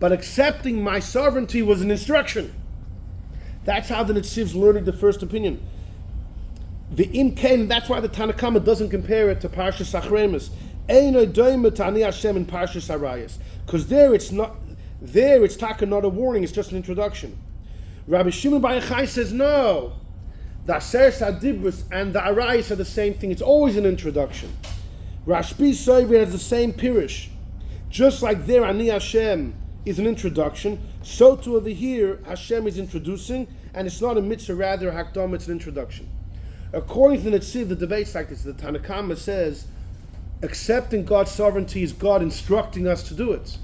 But accepting my sovereignty was an instruction. That's how the Netziv's learning the first opinion. The imkain, that's why the Tanakh doesn't compare it to Parshas Achremus. Eino doimet ani Hashem in Parshas Arayos. Because there it's taka, not a warning, it's just an introduction. Rabbi Shimon bar Yochai says no. The Aseres HaDibros and the Arayos are the same thing. It's always an introduction. Rashbi Soiver has the same pirish. Just like there, Ani Hashem is an introduction, so too over here, Hashem is introducing, and it's not a mitzvah, rather a hakdam, it's an introduction. According to the Netziv, the debate's like this. The Tanakh says, accepting God's sovereignty is God instructing us to do it.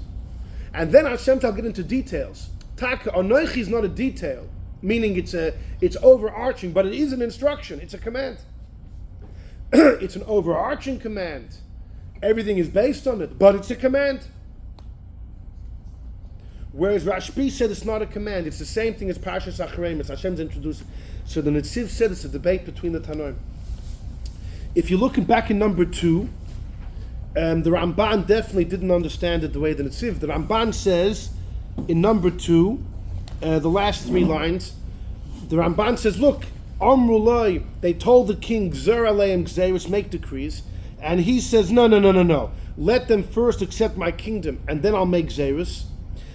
And then Hashem will get into details. Taka, Anoichi is not a detail, meaning it's overarching, but it is an instruction, it's a command. It's an overarching command. Everything is based on it, but it's a command. Whereas Rashbi said it's not a command, it's the same thing as Parshas Achremus, Hashem's introducing. So the Netziv said it's a debate between the Tanoim. If you're looking back in number 2, the Ramban definitely didn't understand it the way the Netziv. The Ramban says in number 2, the last 3 lines, the Ramban says, look, Amrulai, they told the king, Gzer aleim gzeiros, make decrees, and he says, no. Let them first accept my kingdom, and then I'll make gzeiros.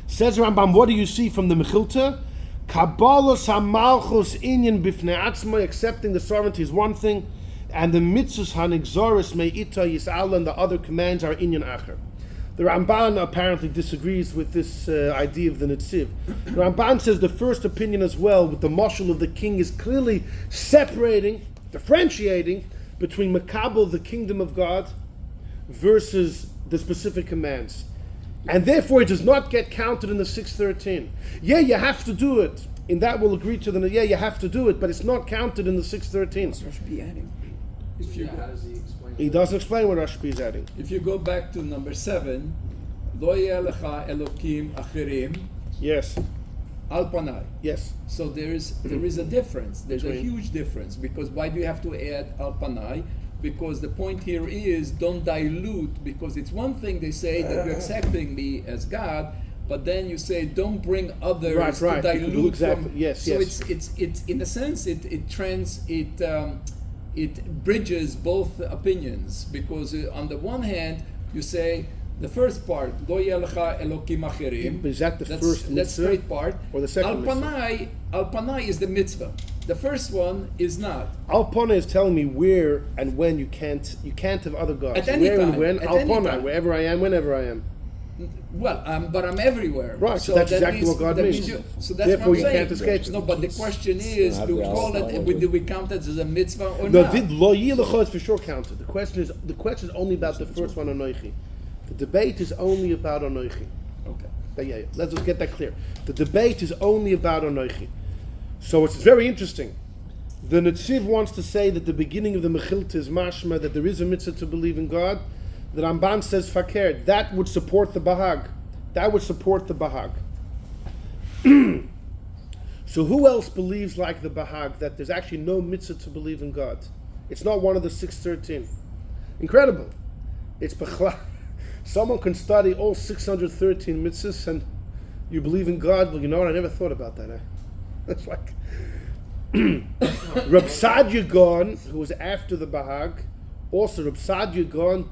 Says Rambam, what do you see from the Mechilta? Kabbalas hamalchus inyan bifnei atzma, accepting the sovereignty is one thing, and the mitzvahs hanigzoris me'ita yis'ala, and the other commands are inyan acher. The Ramban apparently disagrees with this idea of the Netziv. The Ramban says the first opinion as well, with the mashal of the king, is clearly differentiating between Makabel, the kingdom of God, versus the specific commands. And therefore it does not get counted in the 613. Yeah, you have to do it. In that we'll agree to them, yeah, you have to do it, but it's not counted in the 613.
What's Rashbi adding?
How does he explain?
He doesn't explain what Rashbi is adding.
If you go back to number 7, Lo yelecha Elokim achirim.
Yes.
Al panai.
Yes.
So there is a difference. There's a huge difference, because why do you have to add al panai? Because the point here is don't dilute, because it's one thing they say that you're accepting me as God, but then you say don't bring others to dilute.
Exactly.
So it's in a sense it bridges both opinions, because on the one hand you say the first part, Lo yelecha Elokim achirim.
Is that the first mitzvah?
That's straight part.
Or the second mitzvah?
Al panai is the mitzvah. The first one is not.
Al panai is telling me where and when you can't have other gods.
At any
where
time.
and when. Al panai, wherever I am, whenever I am.
But I'm everywhere.
Right, so that's exactly what God means.
So that's
Therefore,
what I'm
you
saying.
can't escape it.
No, but the question is, do we call it? Do we count it as a mitzvah or
No,
not?
lo yilecha is for sure counted. The question is only about the first one, anoichi. The debate is only about anoichi.
Okay.
Yeah. Let's just get that clear. The debate is only about anoichi. So it's very interesting. The Netziv wants to say that the beginning of the Mechilta is mashma, that there is a mitzvah to believe in God. The Ramban says fakir. That would support the Bahag. That would support the Bahag. So who else believes like the Bahag, that there's actually no mitzvah to believe in God? It's not one of the 613. Incredible. It's bechla. Someone can study all 613 mitzvahs and you believe in God. Well, you know what? I never thought about that. It's like Reb Sadia Gaon, who was after the Bahag, also Reb Sadia Gaon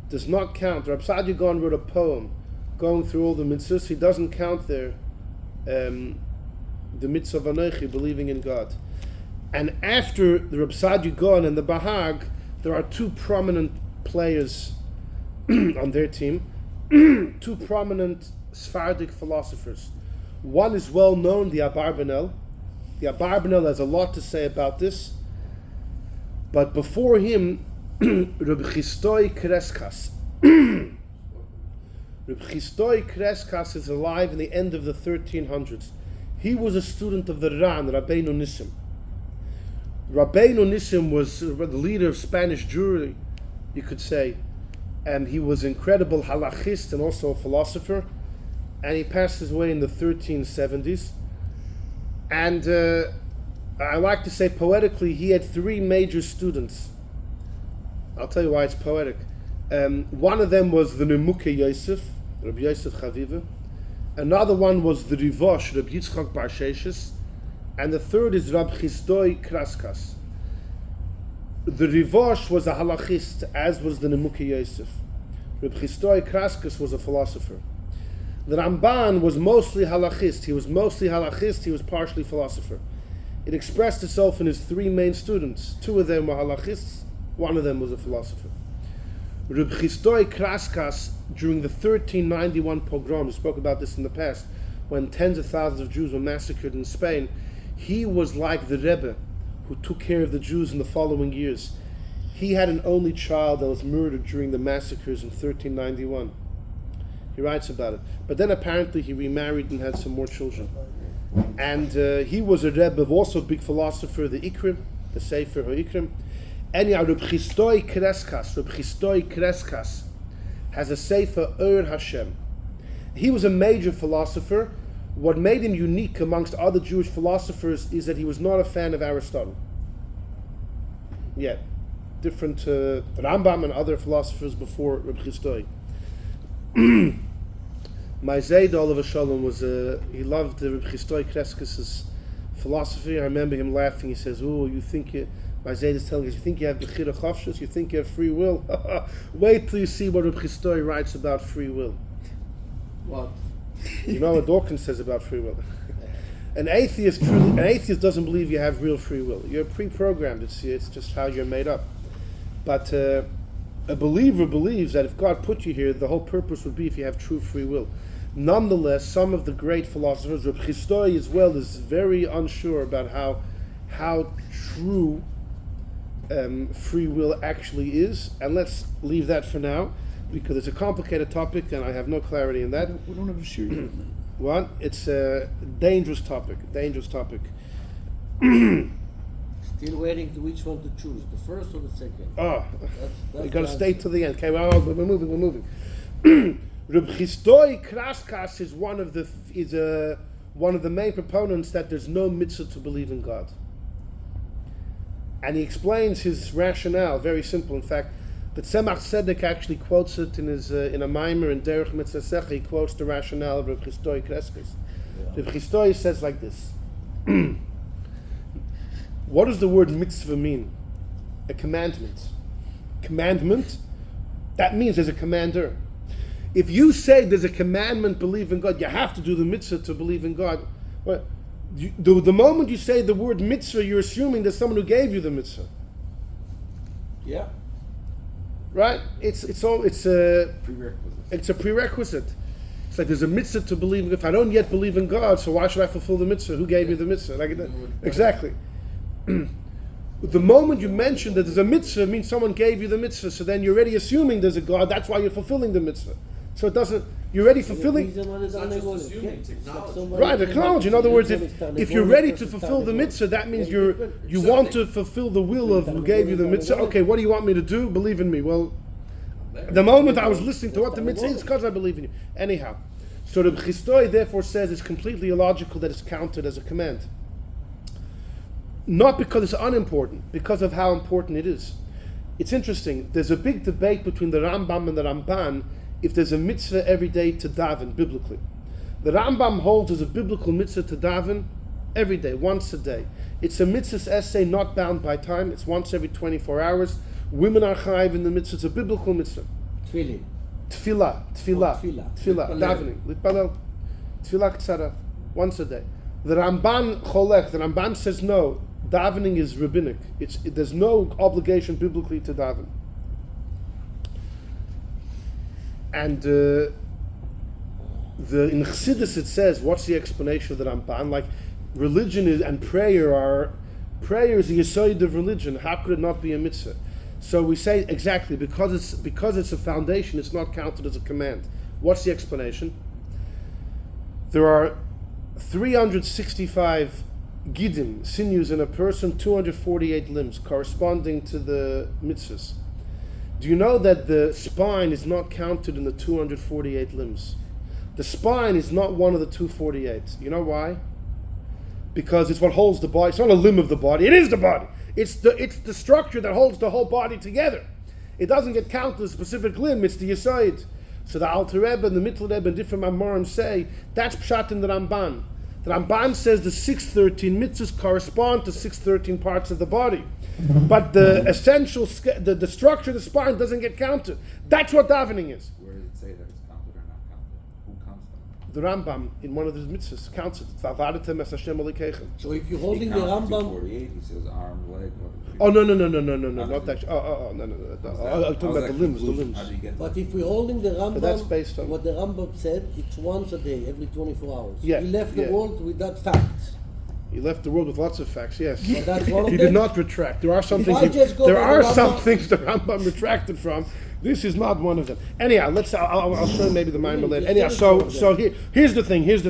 does not count. Reb Sadia Gaon wrote a poem going through all the mitzvahs. He doesn't count there the mitzvah of Anochi, believing in God. And after the Reb Sadia Gaon and the Bahag, there are two prominent players on their team, two prominent Sephardic philosophers. One is well known, the Abarbanel. The Abarbanel has a lot to say about this. But before him, Reb Chistoi Kreskas. Reb Chistoi Kreskas is alive in the end of the 1300s. He was a student of the Ran, Rabbeinu Nissim. Rabbeinu Nissim was the leader of Spanish Jewry, you could say. And he was an incredible halachist and also a philosopher. And he passed his way in the 1370s. And I like to say poetically, he had three major students. I'll tell you why it's poetic. One of them was the Nemuke Yosef, Rabbi Yosef Chaviva. Another one was the Rivosh, Rabbi Yitzchak Bar Sheshes. And the third is Rabbi Chizdoi Kraskas. The Rivosh was a halachist, as was the Nemuke Yosef. Rabbi Chizdoi Kraskas was a philosopher. The Ramban was mostly halachist. He was partially philosopher. It expressed itself in his three main students. Two of them were halachists, one of them was a philosopher. Reb Chistoi Kraskas, during the 1391 pogrom, we spoke about this in the past, when tens of thousands of Jews were massacred in Spain, he was like the Rebbe who took care of the Jews in the following years. He had an only child that was murdered during the massacres in 1391. He writes about it. But then apparently he remarried and had some more children. And he was a Rebbe, also a big philosopher, the Ikrim, the Sefer HaChinuch. Anyhow, Reb Chistoi Kreskas has a Sefer Ur Hashem. He was a major philosopher. What made him unique amongst other Jewish philosophers is that he was not a fan of Aristotle. Yeah, different Rambam and other philosophers before Reb Chistoi. My Zayd Oliver Shalom was he loved Reb Chistoi Kreskas's philosophy. I remember him laughing. He says, "Oh, you think you?" My Zayd is telling us, "You think you have bechira chofshus? You think you have free will? Wait till you see what Reb Chistoi writes about free will."
What?
You know what Dawkins says about free will. An atheist doesn't believe you have real free will. You're pre-programmed. It's just how you're made up. But a believer believes that if God put you here, the whole purpose would be if you have true free will. Nonetheless, some of the great philosophers, Reb Chistoi as well, is very unsure about how true free will actually is. And let's leave that for now, because it's a complicated topic and I have no clarity in that.
We don't have a shir.
What? It's a dangerous topic.
Still waiting to which one to choose, the first or the second.
We got to stay till the end. Okay, well, we're moving. Reb Chistoi Kraskas is one of the main proponents that there's no mitzvah to believe in God. And he explains his rationale, very simple. In fact, the Tzemach Tzedek actually quotes it in his in a mimer in Derech Mitzvah. He quotes the rationale of Reb Chistoi Kraskas. Reb Chistoi says like this. What does the word mitzvah mean? A commandment. Commandment, that means there's a commander. If you say there's a commandment, believe in God, you have to do the mitzvah to believe in God. Well, the moment you say the word mitzvah, you're assuming there's someone who gave you the mitzvah.
Yeah.
Right? It's
prerequisites.
It's a prerequisite. It's like there's a mitzvah to believe. If I don't yet believe in God, so why should I fulfill the mitzvah? Who gave me the mitzvah? Exactly. The moment you mention that there's a mitzvah, it means someone gave you the mitzvah. So then you're already assuming there's a God. That's why you're fulfilling the mitzvah. So it doesn't. You're already fulfilling. Right, acknowledge. In other words, if you're ready to fulfill the mitzvah, that means you want to fulfill the will of who gave you the mitzvah. Okay, what do you want me to do? Believe in me. Well, the moment I was listening to what the mitzvah is, because I believe in you. Anyhow, so the Chistoi therefore says it's completely illogical that it's counted as a command. Not because it's unimportant, because of how important it is. It's interesting. There's a big debate between the Rambam and the Ramban if there's a mitzvah every day to daven biblically. The Rambam holds there's a biblical mitzvah to daven every day, once a day. It's a Megillas Esther not bound by time. It's once every 24 hours. Women are chayiv in the mitzvah. It's a biblical mitzvah.
Tefillah.
Davening, litpalel, tefillah ktsara, once a day. The Ramban says no. Davening is rabbinic. There's no obligation biblically to daven. And in Chassidus it says, what's the explanation of the Ramban? Like, religion and prayer is the yesod of religion. How could it not be a mitzvah? So we say exactly because it's a foundation, it's not counted as a command. What's the explanation? There are 365 gidim, sinews in a person, 248 limbs, corresponding to the mitzvahs. Do you know that the spine is not counted in the 248 limbs? The spine is not one of the 248. You know why? Because it's what holds the body. It's not a limb of the body. It is the body. It's the structure that holds the whole body together. It doesn't get counted as a specific limb. It's the yesod. So the Alter Rebbe and the Mittel Rebbe and different Mamorim say that's pshat in the Ramban. The Ramban says the 613 mitzvahs correspond to 613 parts of the body. But the essential, the structure of the spine doesn't get counted. That's what davening is.
Where does it say that it's counted or not counted? Who counts them?
The Rambam, in one of his mitzvahs, counts it. V'avadatem es Hashem alikechem.
So if you're holding the Rambam...
48, he says arm, leg...
Oh, no, not that. No. I'm talking about the limbs,
How do you get
But
that?
if we're holding the Rambam,
But that's based on...
what the Rambam said, it's once a day, every 24 hours.
Yeah,
He left the
yeah.
world with that fact.
He left the world with lots of facts, yes.
But that's one of
He
them.
did not retract. There are some things.
I just go
There
by
are
the
some
Rambam-
things the Rambam retracted from. This is not one of them. Anyhow, I'll show you maybe the mind
Really?
later. Anyhow, so here's the thing.
Yes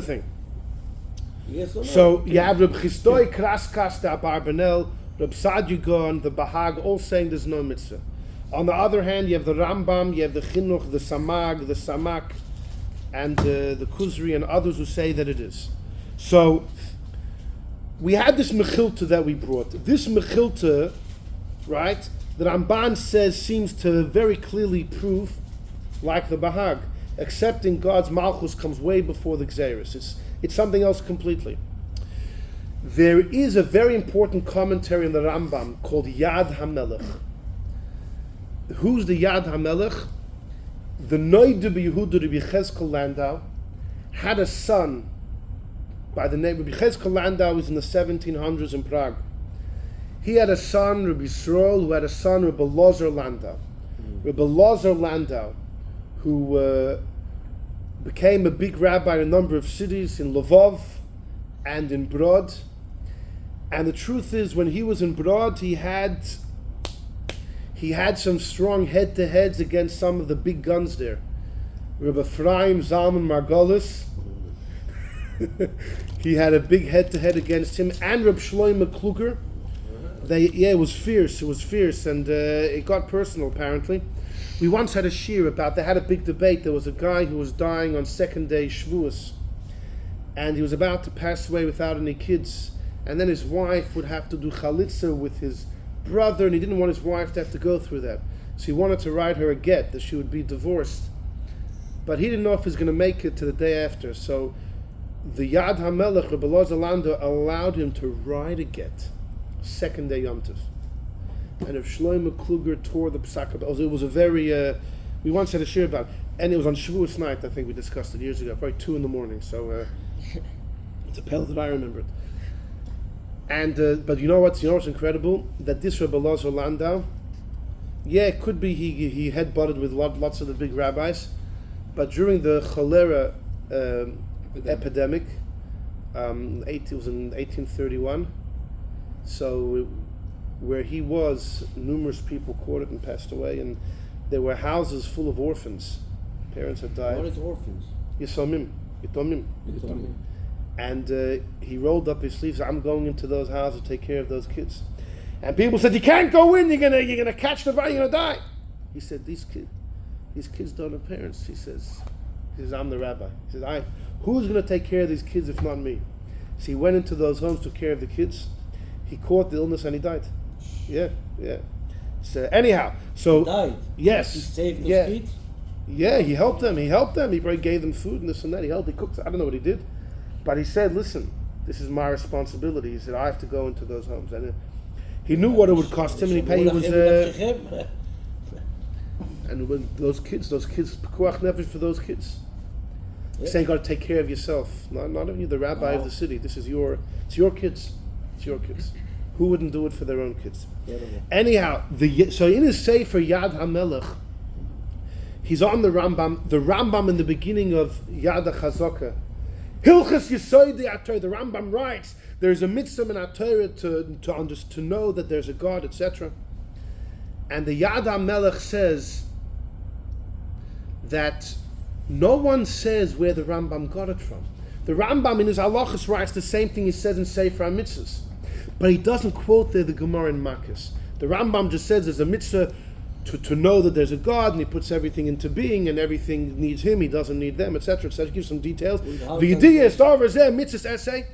or no?
So you have Reb Chistoi, Kraskas, the Abarbanel, Reb Sadyugon, the Bahag, all saying there's no mitzvah. On the other hand, you have the Rambam, you have the Chinuch, the Semag, the Samak, and the Kuzri and others who say that it is. So we had this Mechilta that we brought. This Mechilta, right, the Ramban says seems to very clearly prove, like the Bahag, accepting God's Malchus comes way before the Gzeris. It's something else completely. There is a very important commentary in the Rambam called Yad HaMelech. Who's the Yad HaMelech? The Noide B'Yehuda Rabbi Cheskel Landau had a son by the name Rabbi Cheskel Landau. Was in the 1700s in Prague. He had a son, Rabbi Yisrael, who had a son, Rabbi Lozer Landau. Rabbi Lozer Landau, who became a big rabbi in a number of cities, in Lvov and in Brod. And the truth is, when he was in Brod, he had some strong head-to-heads against some of the big guns there. Rabbi Ephraim Zalman Margolis, he had a big head-to-head against him, and Rabbi Shlomo Kluger. It was fierce, and it got personal, apparently. We once had a shir about, they had a big debate. There was a guy who was dying on second day Shavuos, and he was about to pass away without any kids, and then his wife would have to do chalitza with his brother, and he didn't want his wife to have to go through that. So he wanted to write her a get, that she would be divorced. But he didn't know if he was going to make it to the day after. So the Yad HaMelech, Rebbe Lozer Landau, allowed him to write a get, second day Yom Tov. And if Shlomo Kluger tore the psak, it was a very, we once had a shir about it, and it was on Shavuos night, I think we discussed it years ago, probably 2 a.m, so it's a pale that I remember it. And, but you know what's incredible? That this Rebbe Lozer Landau, it could be he head-butted with lots of the big rabbis, But during the cholera epidemic, it was in 1831. So where he was, numerous people caught it and passed away, and there were houses full of orphans. Parents had died.
What is orphans?
Yitomim. And he rolled up his sleeves. I'm going into those houses to take care of those kids. And people said, "You can't go in. You're gonna catch the virus. You're gonna die." He said, "These kids don't have parents." He says, "I'm the rabbi." He says, "Who's gonna take care of these kids if not me?" So he went into those homes, took care of the kids. He caught the illness and he died. Yeah. So anyhow,
He died.
Yes.
He saved those kids.
Yeah, he helped them. He probably gave them food and this and that. He cooked. I don't know what he did. But he said, "Listen, this is my responsibility." He said, "I have to go into those homes." And he knew what it would cost him, and he paid. And when those kids, pekuach nefesh for those kids. He's saying, "You got to take care of yourself. Not only the rabbi of the city. It's your kids. It's your kids. Who wouldn't do it for their own kids?" Anyhow, so in his Sefer Yad HaMelech, he's on the Rambam. The Rambam in the beginning of Yad HaChazaka, Hilchas Yisoidei HaTorah. The Rambam writes, there's a mitzvah in HaTorah to know that there's a God, etc. And the Yad HaMelech says that no one says where the Rambam got it from. The Rambam in his halachas writes the same thing he says in Sefer HaMitzvahs, but he doesn't quote there the Gemara in Makkas. The Rambam just says there's a mitzvah to know that there's a God, and he puts everything into being, and everything needs him, he doesn't need them, etc., etc. Gives some details. Megillas Esther, mitzvahs essay,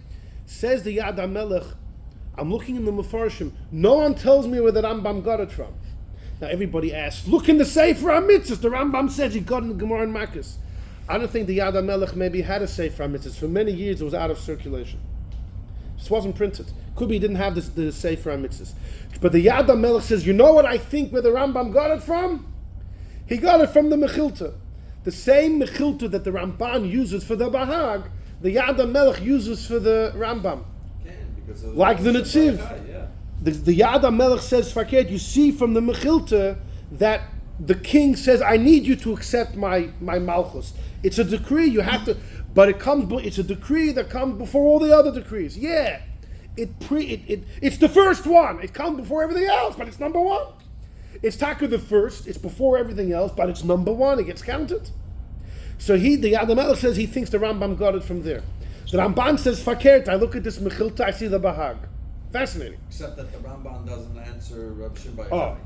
says the Yad HaMelech, I'm looking in the Mefarshim, no one tells me where the Rambam got it from. Now everybody asks, look in the Sefer HaMitzvahs, the Rambam says he got in the Gemara in Makkas. I don't think the Yad HaMelech maybe had a Sefer HaMitzvahs. For many years it was out of circulation. It just wasn't printed. Could be he didn't have the Sefer HaMitzvahs. But the Yad HaMelech says, you know what I think where the Rambam got it from? He got it from the Mechilta. The same Mechilta that the Ramban uses for the Bahag, the Yad HaMelech uses for the Rambam. Like the Netziv. The Yad HaMelech says, Fakir, you see from the Mechilta that the king says, I need you to accept my Malchus. It's a decree, you have to, but it's a decree that comes before all the other decrees. Yeah, it's the first one. It comes before everything else, but it's number one. It's Taka the first, it's before everything else, but it's number one, it gets counted. So the Yad HaMelech says he thinks the Rambam got it from there. The Ramban says, Fakert, I look at this Mechilta, I see the Bahag. Fascinating.
Except that the Rambam doesn't answer Reb Shimbai.
Oh,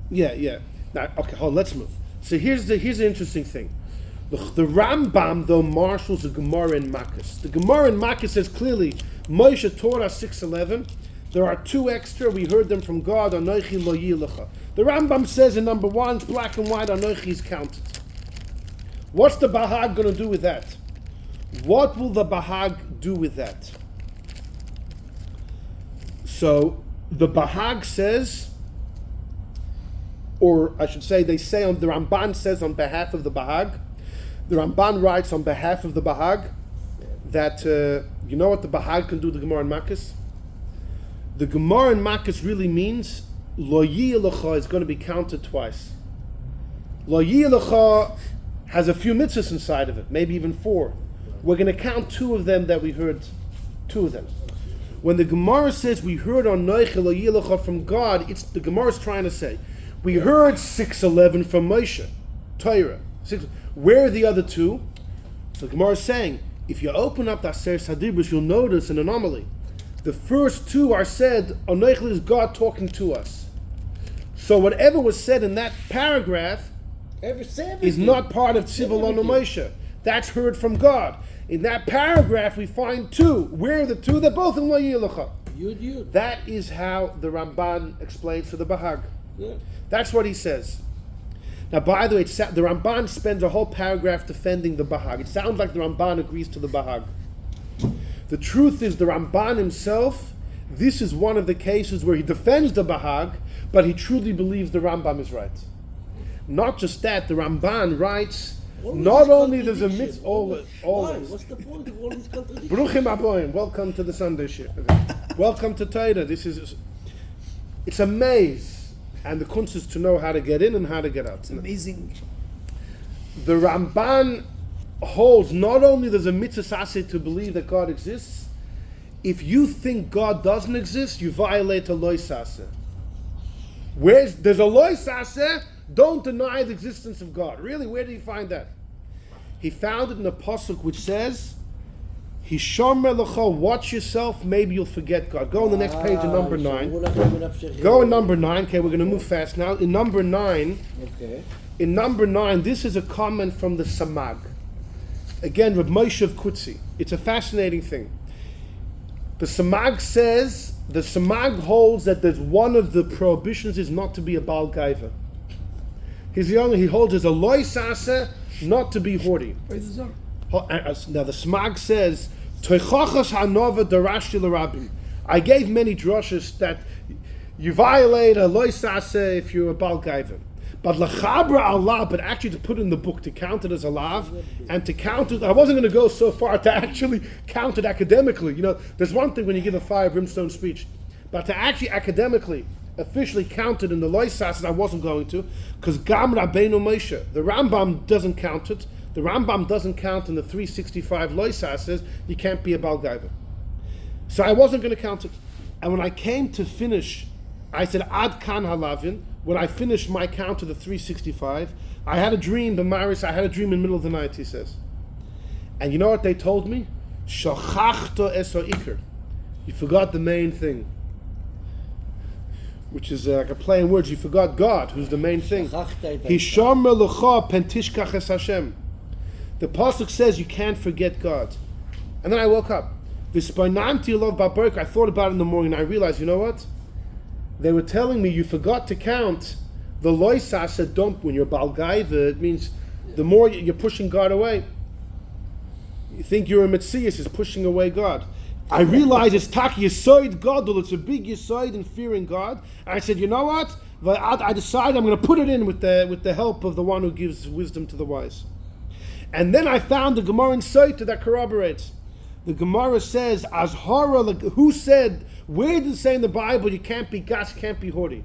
yeah. Now, okay, hold on, let's move. So here's the interesting thing. The Rambam, though, marshals the Gemara in Makkas. The Gemara in Makkas says clearly, Moshe Torah 6:11, there are two extra, we heard them from God, Anochi lo yilecha. The Rambam says in number 1, it's black and white, Anochi is counted. What's the Bahag going to do with that? What will the Bahag do with that? So, the Bahag says, or I should say, the Ramban says on behalf of the Bahag, the Ramban writes on behalf of the Bahag that, you know what the Bahag can do to the Gemara in Makkas? The Gemara in Makkas really means, Lo Yilecha is going to be counted twice. Lo Yilecha has a few mitzvahs inside of it, maybe even 4. We're going to count 2 of them that we heard, 2 of them. When the Gemara says we heard on Noichel Lo Yilecha from God, the Gemara is trying to say, we heard 6:11 from Moshe, Torah. Where are the other 2? So the Gemara is saying, if you open up the Aseret Hadibros, you'll notice an anomaly. The first 2 are said, Anochel is God talking to us. So whatever was said in that paragraph is not part of Tzivah Moshe. That's heard from God. In that paragraph we find 2. Where are the 2? They're both in Lo Yilecha.
Yud.
That is how the Ramban explains for the Bahag.
Yeah.
That's what he says. Now, by the way, the Ramban spends a whole paragraph defending the Bahag. It sounds like the Ramban agrees to the Bahag. The truth is, the Ramban himself, this is one of the cases where he defends the Bahag, but he truly believes the Rambam is right. Not just that, the Ramban writes, not only there's a mitzvah, always.
What's the point of all these contradictions?
Bruchim Aboim, welcome to the Sunday shift. Welcome to Torah. It's a maze. And the kunst is to know how to get in and how to get out.
It's amazing.
The Ramban holds not only there's a mitzvah to believe that God exists, if you think God doesn't exist, you violate a loy saseh. Where's there's a loy saseh, don't deny the existence of God. Really, where did he find that? He found it in a pasuk which says, Hishomer lecha, watch yourself, maybe you'll forget God. Go on the next page in number 9. Go in number 9. Okay, we're going to move fast now. In number 9, this is a comment from the Semag. Again, Reb Moshe of Kutzi. It's a fascinating thing. The Semag says, the Semag holds that there's one of the prohibitions is not to be a Baal Gaiva. He holds as a loy saseh, not to be hoardy. Now the Semag says, I gave many drushes that you violate a loy saseh if you're a Baal Gaiva. But l'chabra Allah, but actually to put in the book, to count it as a lav, and to count it, I wasn't going to go so far to actually count it academically. You know, there's one thing when you give a fire brimstone speech, but to actually academically, officially count it in the loy saseh, I wasn't going to, because Gam Rabbeinu Moshe, the Rambam doesn't count it. The Rambam doesn't count in the 365 loy saseh, you can't be a Baal Gaiva. So I wasn't going to count it. And when I came to finish, I said, Ad Kan Halavin. When I finished my count of the 365, I had a dream, I had a dream in the middle of the night, he says. And you know what they told me? Shochachto eso ikr. You forgot the main thing. Which is like a play in words. You forgot God, who's the main thing. Hishomer lecha pentishkach es Hashem. The pasuk says you can't forget God. And then I woke up. I thought about it in the morning and I realized, you know what? They were telling me you forgot to count the loy saseh, don't, when you're Baal Gaiva, it means the more you're pushing God away. You think you're a Metzias, is pushing away God. I realized it's taki yisoid gadol, it's a big yisoid in fearing God. And I said, you know what? I decided I'm going to put it in with the help of the one who gives wisdom to the wise. And then I found the Gemara in Soita that corroborates. The Gemara says, who said, where does it say in the Bible you can't be gas, can't be hoardy?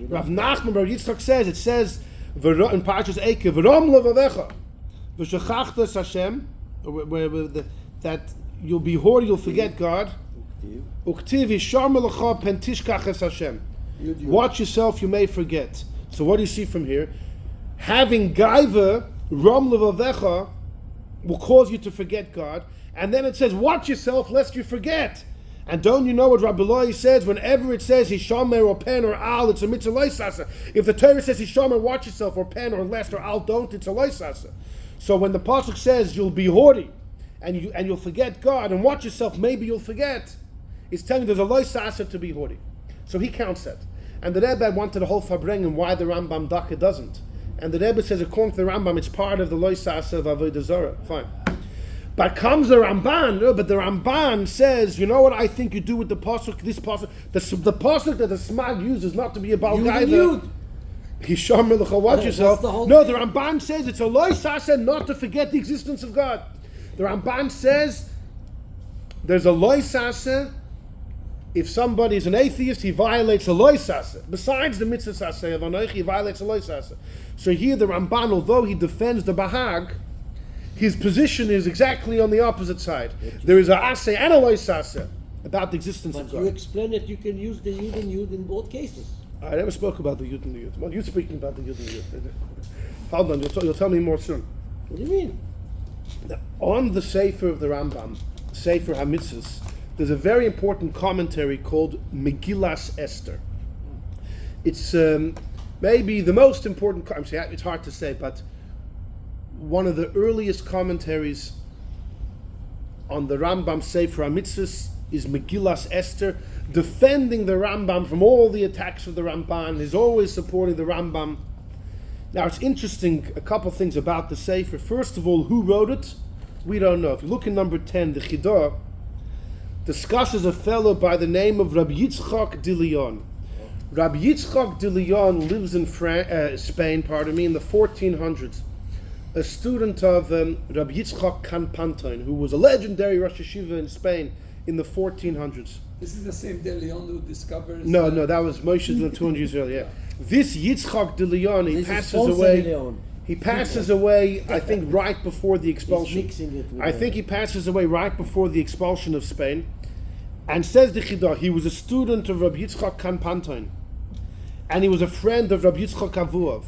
Rav Nachman Bar Yitzchak says, it says in Parashas Eikev, V'rom levavecha, v'shachachtas Hashem, that you'll be hoardy, you'll forget God. Uktiv yishar melecha pentishkach es Hashem. Watch yourself, you may forget. So what do you see from here? Having gaiva, rom levavecha, will cause you to forget God. And then it says, watch yourself lest you forget. And don't you know what Rabbi Loi says? Whenever it says Hishomer or pen or al, it's a mitzvah loy saseh. If the Torah says Hishomer, watch yourself, or pen or lest or al, don't, it's a loy saseh. So when the pasuk says you'll be hoardy and you'll forget God and watch yourself, maybe you'll forget, it's telling you there's a loy saseh to be hoardy. So he counts that. And the Rebbe wanted a whole farbrengen why the Rambam Daka doesn't. And the Rebbe says according to the Rambam it's part of the loy saseh of Avodah Zarah. Fine. But comes the Ramban, but the Ramban says, you know what I think you do with the pasuk, this pasuk, the pasuk that the Semag uses not to be a Baal Gaiva. Hisham Melecha, watch yourself. No, the Ramban says it's a loy saseh not to forget the existence of God. The Ramban says there's a loy saseh. If somebody is an atheist, he violates a loy saseh. Besides the mitzvah saseh of Anoich, he violates a loy saseh. So here the Ramban, although he defends the Bahag, his position is exactly on the opposite side. There is a aseh and a loy saseh about the existence of God.
But you explain that you can use the yud and yud in both cases.
I never spoke about the yud and the yud. What are you speaking about the yud and the yud? Hold on, you'll tell me more soon.
What do you mean?
Now, on the Sefer of the Rambam, Sefer HaMitzvos, there's a very important commentary called Megillas Esther. It's maybe the most important, it's hard to say, but one of the earliest commentaries on the Rambam Sefer HaMitzvos is Megillas Esther, defending the Rambam from all the attacks of the Ramban. He's always supporting the Rambam. Now it's interesting, a couple things about the Sefer. First of all, who wrote it? We don't know. If you look in number 10, the Chidah discusses a fellow by the name of Rabbi Yitzchak de Leon. Rabbi Yitzchak de Leon lives in Spain, in the 1400s. A student of Rabbi Yitzchak Kanpantoin, who was a legendary Rosh Yeshiva in Spain in the 1400s.
This is the same De Leon who discovers...
No, that was Moshe 200 years earlier. Yeah. This Yitzchak de Leon, he passes away. He passes away, I think, right before the expulsion. I think he passes away right before the expulsion of Spain. And says the Chidah, he was a student of Rabbi Yitzchak Kanpantain. And he was a friend of Rabbi Yitzchak Avuov.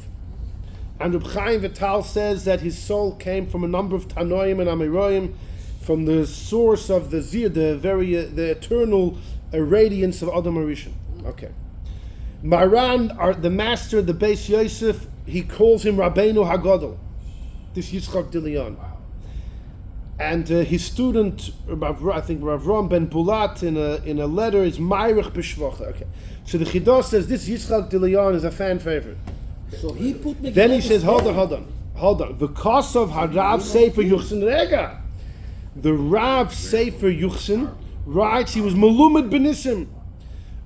And Reb Chaim Vital says that his soul came from a number of Tanoim and Amiroim, from the source of the Zir, the eternal radiance of Adam Harishon. Okay. Maran, the master, the Beis Yosef, he calls him Rabbeinu Hagadol, this Yitzchak Dilion. And his student, I think Ravram ben Bulat, in a letter, is Meirich B'Shvocha. Okay. So the Chidah says this Yitzchak Dilion is a fan favorite.
So he put Megillah.
Then he says, hold on. The cost of Harav Sefer Yuchsin Rega. The Rav Sefer Yuchsin writes he was Malumid Benisim.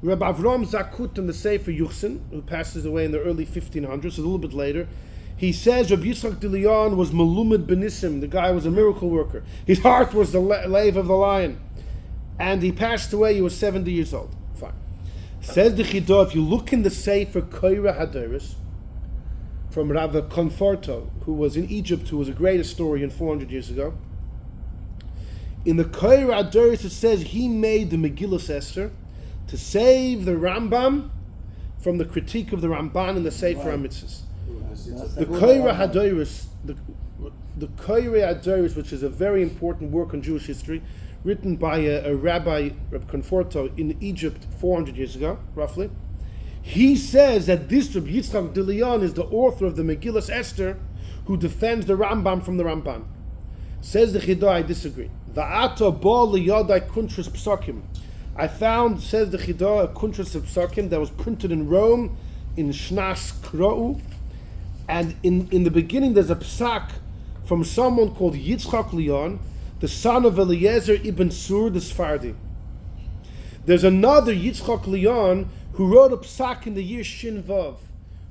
Rabbi Avram Zakut in the Sefer Yuchsin, who passes away in the early 1500s, a little bit later, he says Rabbi Yitzchak Dilion was Malumid Benisim. The guy was a miracle worker. His heart was the lave of the lion. And he passed away, he was 70 years old. Fine. Says the Chidah, if you look in the Sefer Koira Haderis, from Rav Conforto, who was in Egypt, who was a great historian 400 years ago, in the Koira Haderis it says he made the Megillas Esther to save the Rambam from the critique of the Ramban in the Sefer HaMitzvahs. The Koira Haderis, the Koira Haderis, which is a very important work on Jewish history, written by a rabbi, Reb Conforto, in Egypt 400 years ago, roughly. He says that this Reb Yitzchak Dilion is the author of the Megillas Esther, who defends the Rambam from the Ramban. Says the Chidah, I disagree. Va'ata ba liyadai kuntras psakim. I found, says the Chidah, a kuntras of psakim that was printed in Rome in Shnas Kra'u. And in the beginning there's a psak from someone called Yitzchak Lion, the son of Eliezer ibn Sur, the Sfardi. There's another Yitzchak Lion who wrote a psak in the year Shin Vav,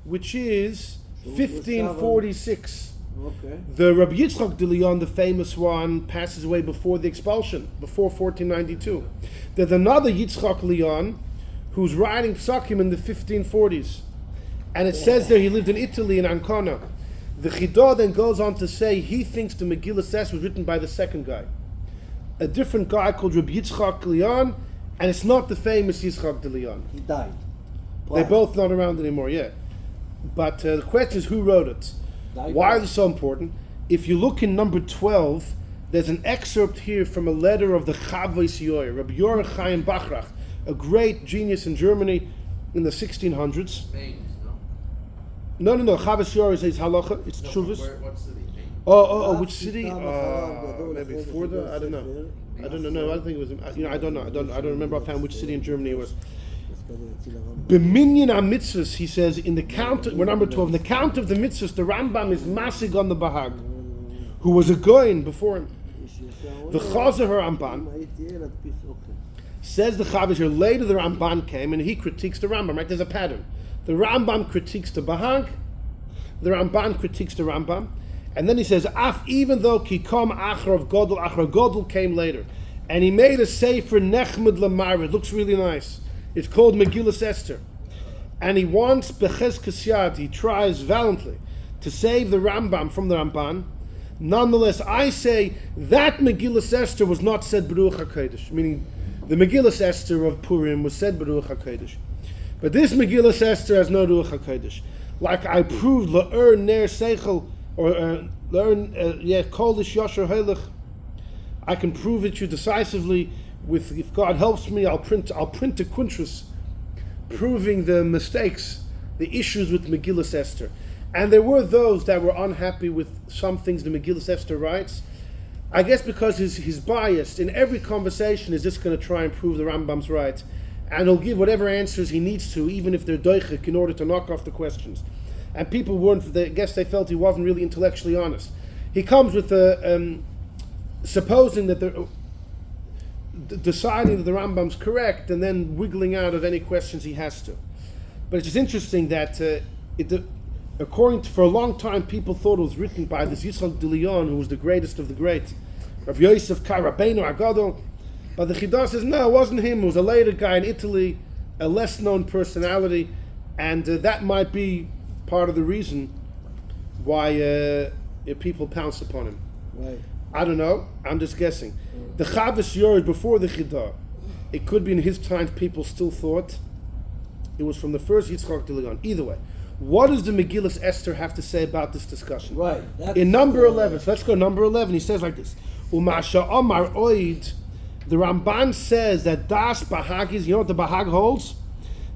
which is 1546.
Okay.
The Rabbi Yitzchak Dilion, the famous one, passes away before the expulsion, before 1492. There's another Yitzchak Lion who's writing psakim in the 1540s. And it says there he lived in Italy, in Ancona. The Chidah then goes on to say he thinks the Megillas Esther was written by the second guy. A different guy called Rabbi Yitzchak Lion, and it's not the famous Yitzchak Dilion.
He died.
They're both not around anymore, yeah. But the question is, who wrote it? Why is it so important? If you look in number 12, there's an excerpt here from a letter of the Chavos Yoyer, Rabbi Yor Chaim Bachrach, a great genius in Germany in the 1600s. No. Chavos Yoyer is halacha. It's Tshuvas.
What city?
Which city? Maybe Forda. I don't know. No, I think it was. I don't know. I don't remember offhand which city in Germany it was. B'minyan ha-mitzvahs, he says, in the count, we're number 12, in the count of the mitzvahs, the Rambam is masig on the Bahag, who was a goyin before him. The Chazer Ramban says the Chavish, later the Ramban came and he critiques the Rambam, right? There's a pattern. The Rambam critiques the Bahag, the Ramban critiques the Rambam, and then he says, even though Kikom Achar Godel came later, and he made a sefer Nechmud Lamar, it looks really nice. It's called Megillas Esther. And he wants Bechezkas Yad, he tries valiantly to save the Rambam from the Ramban. Nonetheless, I say that Megillas Esther was not said Baruch HaKodesh, meaning the Megillas Esther of Purim was said Baruch HaKodesh. But this Megillas Esther has no Baruch HaKodesh. Like I proved, La'er Ner Seichel, or La'er Kolish Yosher Heilich, I can prove it to you decisively. If God helps me, I'll print a kuntras proving the mistakes, the issues with Megillas Esther. And there were those that were unhappy with some things the Megillas Esther writes. I guess because he's biased. In every conversation, is just going to try and prove the Rambam's right, and he'll give whatever answers he needs to, even if they're doichik, in order to knock off the questions. And people weren't. I guess they felt he wasn't really intellectually honest. He comes with supposing that they're deciding that the Rambam's correct and then wiggling out of any questions he has to. But it's just interesting that for a long time people thought it was written by this Yitzchak Dilion, who was the greatest of the great, Rav Yosef Kai Rabbeinu Agadol. But the Chidah says no, it wasn't him. It was a later guy in Italy, a less known personality, and that might be part of the reason why people pounced upon him.
Right.
I don't know. I'm just guessing. The Chavis Yored before the Chidah, it could be in his times people still thought it was from the first Yitzchak Diligon. Either way, what does the Megillas Esther have to say about this discussion?
Right.
In number 11, so let's go number 11. He says like this: Umasha Omar Oid. The Ramban says that Das Bahag is, you know what the Bahag holds?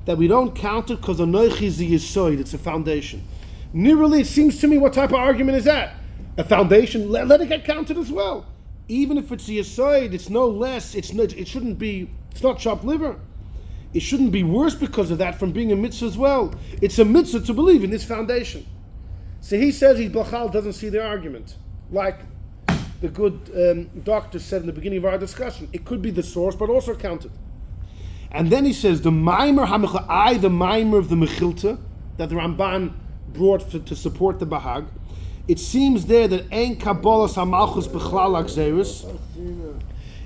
That we don't count it because Anoich is the Yisoid. It's a foundation. Nearly, it seems to me, what type of argument is that? A foundation, let it get counted as well. Even if it's the Yisoid, it's no less, it shouldn't be, it's not chopped liver. It shouldn't be worse because of that from being a mitzvah as well. It's a mitzvah to believe in this foundation. So he says Bachal doesn't see the argument. Like the good doctor said in the beginning of our discussion, it could be the source, but also counted. And then he says the Maimer HaMechilta, the Maimer of the Mechilta, that the Ramban brought to support the Bahag. It seems there that Ein Kabbalas HaMalchus B'chlal Gzeirus.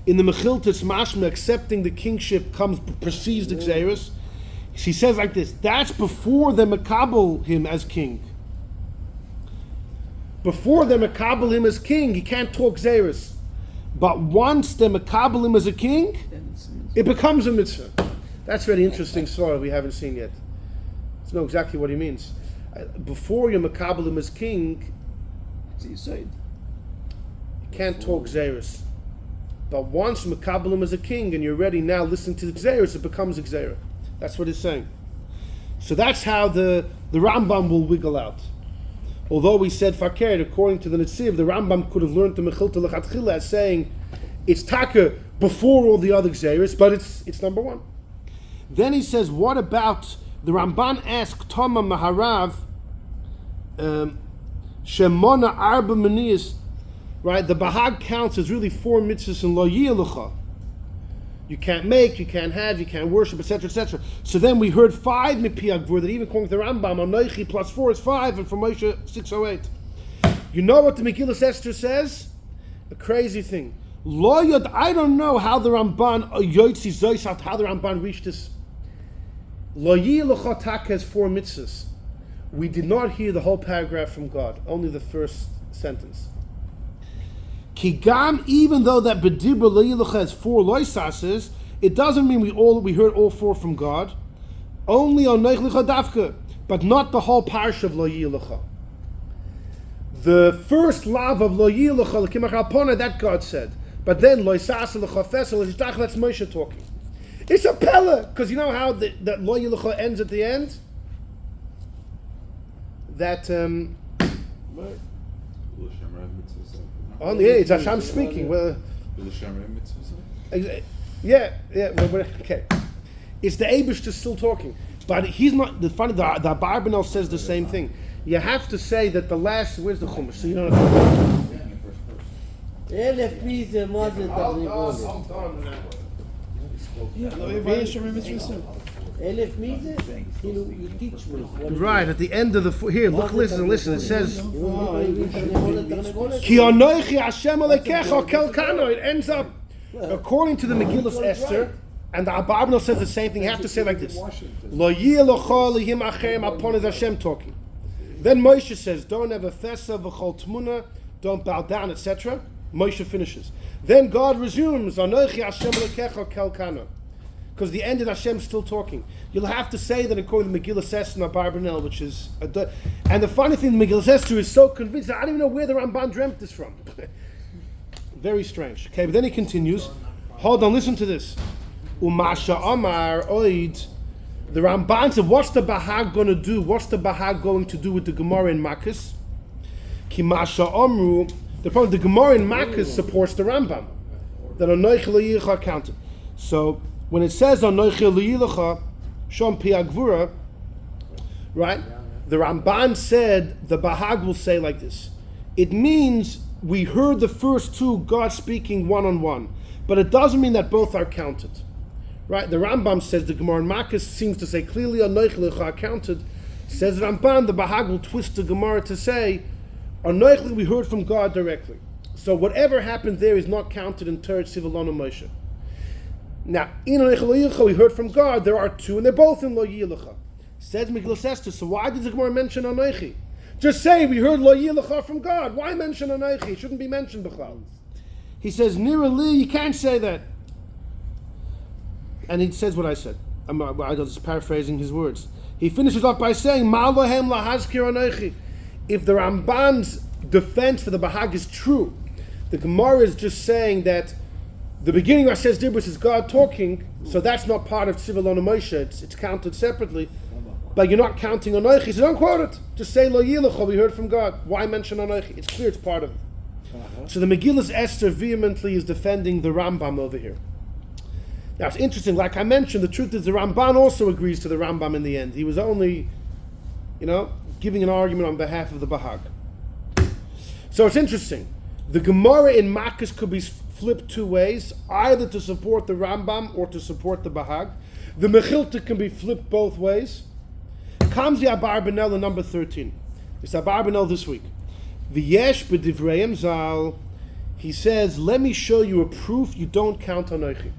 In the Mechilta, it's mashma, accepting the kingship precedes the Gzeirus. She says like this: that's before they makabel him as king. Before they makabel him as king, he can't talk Gzeirus. But once they makabel him as a king, it becomes a mitzvah. That's a very interesting story we haven't seen yet. Let's know exactly what he means. Before you makabel him as king, you can't talk Gzeirus. But once you makabel him as a king and you're ready now, listen to the Gzeirus, it becomes a Gzeirah. That's what he's saying. So that's how the Rambam will wiggle out. Although we said fakir, according to the Netziv, the Rambam could have learned the Mechilta Lechatchila as saying it's taka before all the other Gzeirus, but it's number one. Then he says, what about the Ramban asked Toma Maharav Shemona Arba Manias, right? The Bahag counts as really 4 mitzvahs in Lo Yilecha. You can't make, you can't have, you can't worship, etc., etc. So then we heard 5 mipiagvur that even according to the Rambam, Anoichi plus 4 is 5, and from Moshe 608. You know what the Megillas Esther says? A crazy thing. Lo Yod, I don't know how the Ramban Yotzi Zoisat, how the Ramban reached this. Lo Yilecha Tak has 4 mitzvahs. We did not hear the whole paragraph from God, only the first sentence. Kigam, even though that B'dibra Le'ilacha has 4 loisases, it doesn't mean we heard all 4 from God. Only on Neich Licha Dafka, but not the whole parish of Lo'ilacha. The first lav of Lo'ilacha, L'kimach Alpona, that God said. But then Loisasa L'chafesa L'shtach, that's Moshe talking. It's a pella, because you know how that Lo'ilacha ends at the end? That it's Hashem speaking. Well, yeah. Okay. It's the Eibush still talking, but he's not. The Abarbanel says the same thing. You have to say that the last. Where's the Chumash? So you don't have to.
You teach me.
Right, at the end of the here, look, listen. It says Ki anoichi Hashem alekecha kel kano. It ends up according to the Megillas Esther, and the Abarbanel says the same thing. You have to say like this: Lo yilocha lihim acherim upon is Hashem talking. Then Moshe says, "Don't have a fesa v'chol tmuna, don't bow down, etc." Moshe finishes. Then God resumes, "Anoichi Hashem alekecha kel kano." Because the end of Hashem's still talking. You'll have to say that according to Megillas Esther and Abarbanel, which is and the funny thing, the Megillas Esther is so convinced that I don't even know where the Ramban dreamt this from. Very strange. Okay, but then he continues. Hold on, listen to this. Umasha Omar Oid. The Ramban said, what's the Bahag going to do? What's the Bahag going to do with the Gemara in Makkas? Kimasha Omru. The Gemara in Makkas supports the Rambam. That Anoich Le'icha counted. So when it says Anoich Le'icha, Shom Piagvura, right? The Ramban said the Bahag will say like this. It means we heard the first 2, God speaking one-on-one, but it doesn't mean that both are counted, right? The Rambam says the Gemara in Makkas seems to say clearly Anoich Lecha counted. Says the Ramban, the Bahag will twist the Gemara to say Anoich we heard from God directly. So whatever happened there is not counted in Teretz Sivalon Moshe. Now in Anoich Lecha we heard from God. There are 2, and they're both in Lo Yilecha. Says Megillas Esther. So why did the Gemara mention Anoichi? Just say we heard Lo Yilecha from God. Why mention Anochi? It shouldn't be mentioned b'chlal. He says, Nira Li, you can't say that. And he says what I said. I'm just paraphrasing his words. He finishes off by saying, Ma lohem lahazkir Anochi. If the Ramban's defense for the Bahag is true, the Gemara is just saying that the beginning of says Dibris is God talking, so that's not part of Tzivalon Moshe. It's counted separately. But you're not counting Anochi, so don't quote it. Just say Lo Yilecha, we heard from God. Why mention Anochi? It's clear it's part of it. So the Megillas Esther vehemently is defending the Rambam over here. Now it's interesting, like I mentioned, the truth is the Ramban also agrees to the Rambam in the end. He was only, giving an argument on behalf of the Bahag. So it's interesting. The Gemara in Makkas could be flipped two ways, either to support the Rambam or to support the Bahag. The Mechilta can be flipped both ways. Comes the Abarbanel in number 13. It's Abarbanel this week. V'yesh b'divrayim zal. He says, let me show you a proof you don't count Anochi.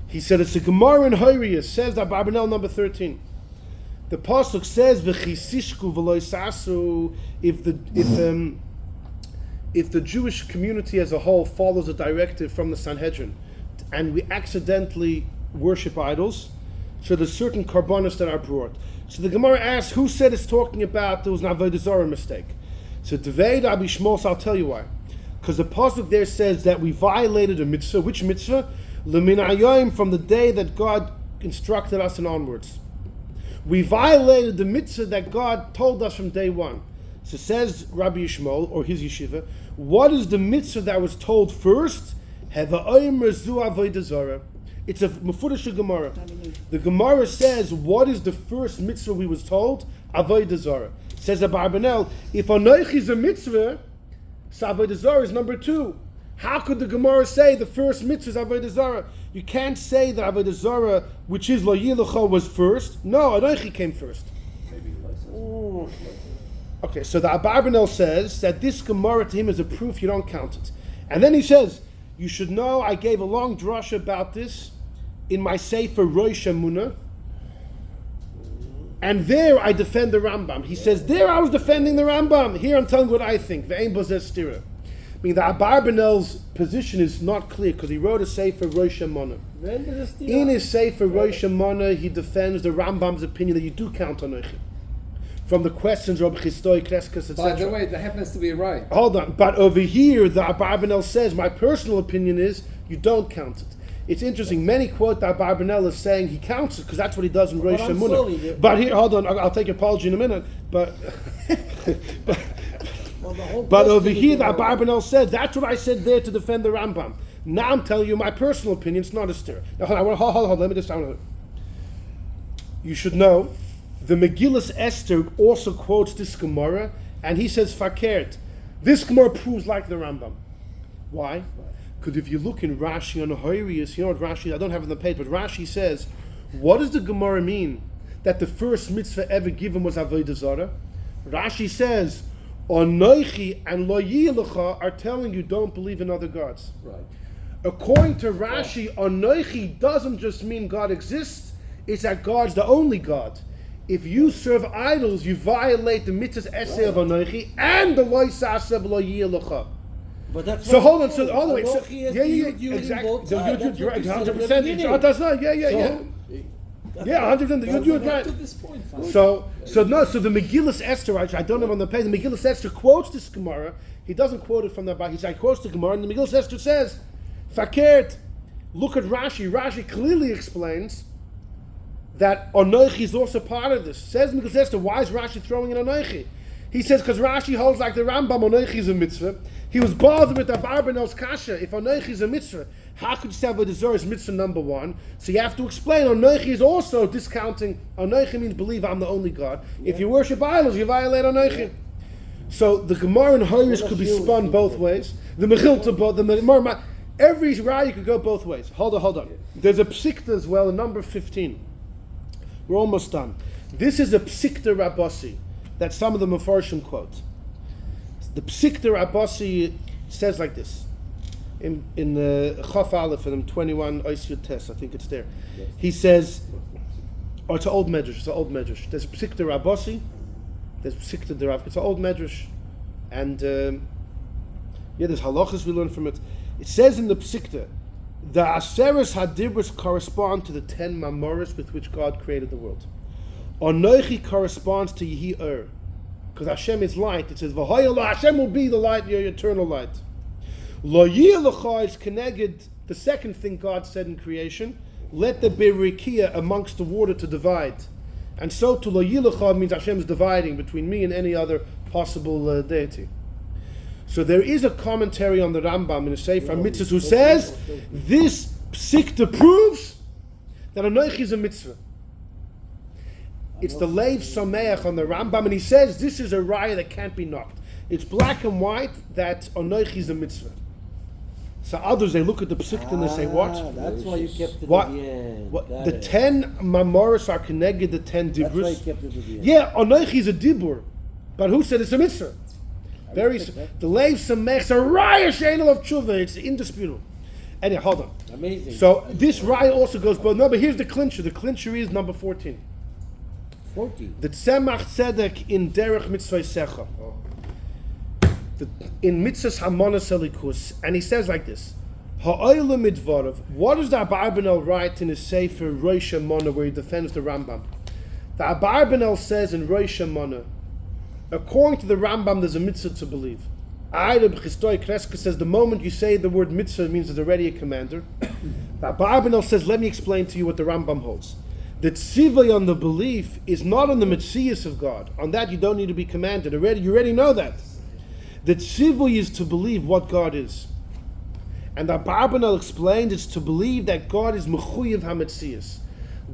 He said it's a Gemara in Horiyah, says the Abarbanel number 13. The pasuk says v'chisishku v'lo sasu. If the Jewish community as a whole follows a directive from the Sanhedrin, and we accidentally worship idols, so there's certain karbanos that are brought. So the Gemara asks, who said it's talking about there was an Avodah Zarah mistake? So Tevei Rabbi Shmos, I'll tell you why. Because the pasuk there says that we violated a mitzvah. Which mitzvah? Lemin hayom, from the day that God instructed us and onwards. We violated the mitzvah that God told us from day one. So says Rabbi Yishmael, or his yeshiva, what is the mitzvah that was told first? Heva'oim rezu avodah zarah. It's a Mefurish Gemara. The Gemara says, what is the first mitzvah we was told? Avodah zarah. Says Abarbanel, if Anochi is a mitzvah, so Avodah zarah is number 2. How could the Gemara say the first mitzvah is Avodah zarah? You can't say that Avodah zarah, which is Lo Yilecha, was first. No, Anochi came first. Okay, so the Abarbanel says that this Gemara to him is a proof you don't count it. And then he says, you should know I gave a long drush about this in my Sefer Rosh Emunah, and there I defend the Rambam. He says, there I was defending the Rambam. Here I'm telling what I think. Ve'ein bo zeh stira. I mean, the Abarbanel's position is not clear because he wrote a Sefer Rosh Emunah. In his Sefer Rosh Emunah, he defends the Rambam's opinion that you do count Anochi. From the questions of Chistoi, Kreskas, etc.
By the way, that happens to be right.
Hold on. But over here, the Abarbanel says, my personal opinion is, you don't count it. It's interesting. Many quote the Abarbanel as saying he counts it, because that's what he does in Rosh Emunah. But here, hold on, I'll take your apology in a minute. But over here, the Abarbanel says, that's what I said there to defend the Rambam. Now I'm telling you my personal opinion, it's not a stir. Now hold on, let me just sound. You should know, the Megillas Esther also quotes this Gemara, and he says, Fakert. This Gemara proves like the Rambam. Why? Because if you look in Rashi on Horiyah, you know what Rashi, I don't have it on the page, but Rashi says, what does the Gemara mean? That the first mitzvah ever given was Avodah Zarah? Rashi says, Anochi and Lo Yilecha are telling you don't believe in other gods.
Right.
According to Rashi, Anochi doesn't just mean God exists, it's that God's the only God. If you serve idols, you violate the mitzvahs essay of Anochi and the Lo Yisasev Lo Yilecha.
But that's
so hold on. So all the way.
So,
Yeah, exactly. You're right. 100%. Oh, that's not. Yeah. Yeah, 100%. You're right. So the Megillas Esther, I don't have on the page. The Megillas Esther quotes this Gemara. He doesn't quote it from the Bahag. He quotes the Gemara, and the Megillas Esther says, "Fakert." Look at Rashi. Rashi clearly explains that Anochi is also part of this. Says Megillas Esther, why is Rashi throwing in Anochi? He says because Rashi holds like the Rambam, Anochi is a mitzvah. He was bothered with Abarbanel's kasha. If Anochi is a mitzvah, how could you say Avodah Zarah is mitzvah number 1? So you have to explain Anochi is also discounting. Anochi means believe I'm the only God. If you worship idols, you violate Anochi. So the Gemara and Horiyah could be spun both ways. The Mechilta, the Gemara, every Raya could go both ways. Hold on. There's a Psikta as well, in number 15. We're almost done. This is a Psikta Rabbasi that some of the Mefarshim quote. The Psikta Rabbasi says like this in Chaf Aleph in 21 Oisiyot Tes, I think it's there. He says, it's an old medrash. There's Psikta Rabbasi. There's Psikta Derav. It's an old medrash. And there's halachas we learn from it. It says in the Psikta, the Aseres Hadibros correspond to the 10 Mamoros with which God created the world. Onoichi corresponds to Yehi Ur. Because Hashem is light. It says, Hashem will be the light, your eternal light. Lo Yilacha is connected, the second thing God said in creation, let there be rikia amongst the water to divide. And so to Lo Yilacha means Hashem is dividing between me and any other possible deity. So there is a commentary on the Rambam in the Sefer HaMitzvot who says this psikta proves that Anoich is a mitzvah. It's the Leiv Sameach on the Rambam, and he says this is a raya that can't be knocked. It's black and white that Anoich is a mitzvah. So others, they look at the psikta and they say, what?
That's why you kept it
what?
at the end.
What? The 10 Mamoros are connected, the 10 Dibros.
That's why you kept it at the end.
Yeah, Anoich is a Dibur. But who said it's a mitzvah? The Leiv Sameach, a raya she'enel of tshuva. It's indisputable. Anyway, hold on.
Amazing.
So this raya also goes both. No, but here's the clincher. The clincher is number 14.
14.
The Tzemach Tzedek in Derech Mitzvah Secha. In Mitzvahs Hamonas Elikus. And he says like this. Ha'oyle midvarav. What does the Abarbanel write in his Sefer Rosh Hashanah where he defends the Rambam? The Abarbanel says in Rosh Hashanah, according to the Rambam, there's a mitzvah to believe. Reb Chistoi Kreska says the moment you say the word mitzvah means there's already a commander. The Abarbanel says, let me explain to you what the Rambam holds. The tzivay on the belief is not on the mitzvahs of God. On that you don't need to be commanded. You already know that. The tzivay is to believe what God is. And the Abarbanel explained it's to believe that God is mechuyev hametzias.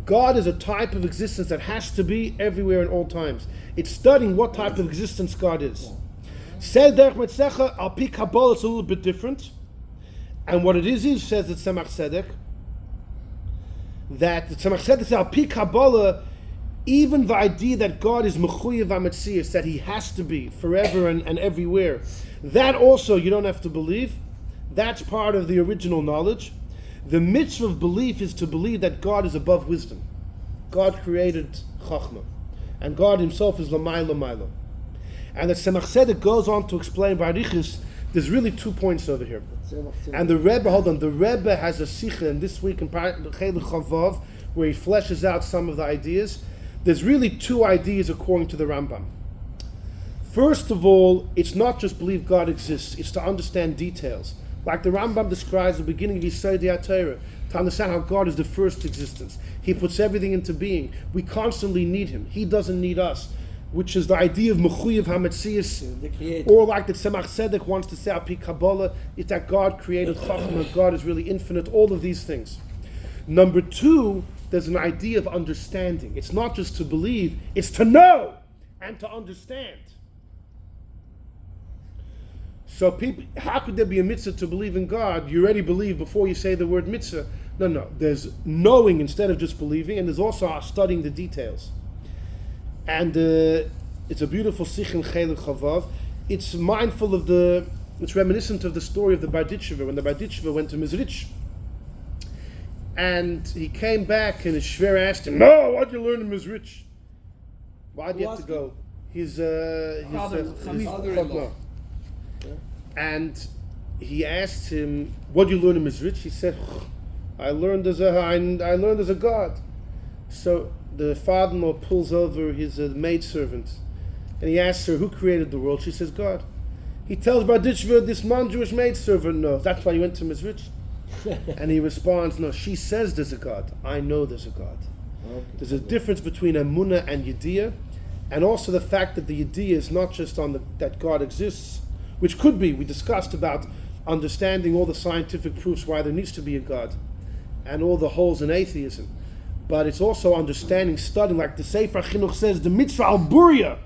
God is a type of existence that has to be everywhere in all times. It's studying what type of existence God is. Said Derech Metzecha, al pi Kabbalah, it's a little bit different. And what it is, says the Tzemach Tzedek, that the Tzemach Tzedek says, al pi Kabbalah, even the idea that God is mechuyev hametzias, that he has to be forever and everywhere, that also you don't have to believe. That's part of the original knowledge. The mitzvah of belief is to believe that God is above wisdom. God created Chachma. And God himself is Lamayla. And the Tzemach Tzedek goes on to explain by Arichis, there's really 2 points over here. And the Rebbe has a Sikha, and this week in Chelek Chavav, where he fleshes out some of the ideas. There's really 2 ideas according to the Rambam. First of all, it's not just believe God exists, it's to understand details. Like the Rambam describes the beginning of Yisod HaTorah, to understand how God is the first existence. He puts everything into being. We constantly need him. He doesn't need us, which is the idea of mechuyev hametzias. Or like the Tzemach Tzedek wants to say, Api Kabbalah, is that God created Chachma, God is really infinite, all of these things. Number 2, there's an idea of understanding. It's not just to believe, it's to know and to understand. So people, how could there be a mitzvah to believe in God? You already believe before you say the word mitzvah. No. There's knowing instead of just believing, and there's also studying the details. And it's a beautiful sikh in Chelek Chavav. It's mindful of it's reminiscent of the story of the Barditchever, when the Barditchever went to Mizrich. And he came back, and his shver asked him, "No, why'd you learn in Mizrich? Why'd you have to go?" His father-in-law. And he asked him, "What did you learn in Mizrich?" He said, I learned there's a God." So the father-in-law pulls over his maidservant, and he asks her, "Who created the world?" She says, "God." He tells Barditchever, this non-Jewish maidservant knows. That's why he went to Mizrich. And he responds, "No, she says there's a God. I know there's a God." Okay. There's a difference between Emunah and Yediyah, and also the fact that the Yediyah is not just on that God exists, which could be, we discussed about understanding all the scientific proofs why there needs to be a God, and all the holes in atheism. But it's also understanding, studying, like the Sefer HaChinuch says, the mitzvah al-burya,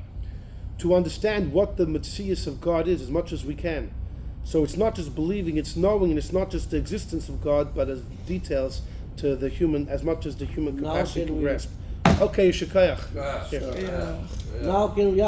to understand what the mitzvahs of God is as much as we can. So it's not just believing, it's knowing, and it's not just the existence of God, but as details to the human, as much as the human capacity can grasp. Okay, Shekayach.
Now can we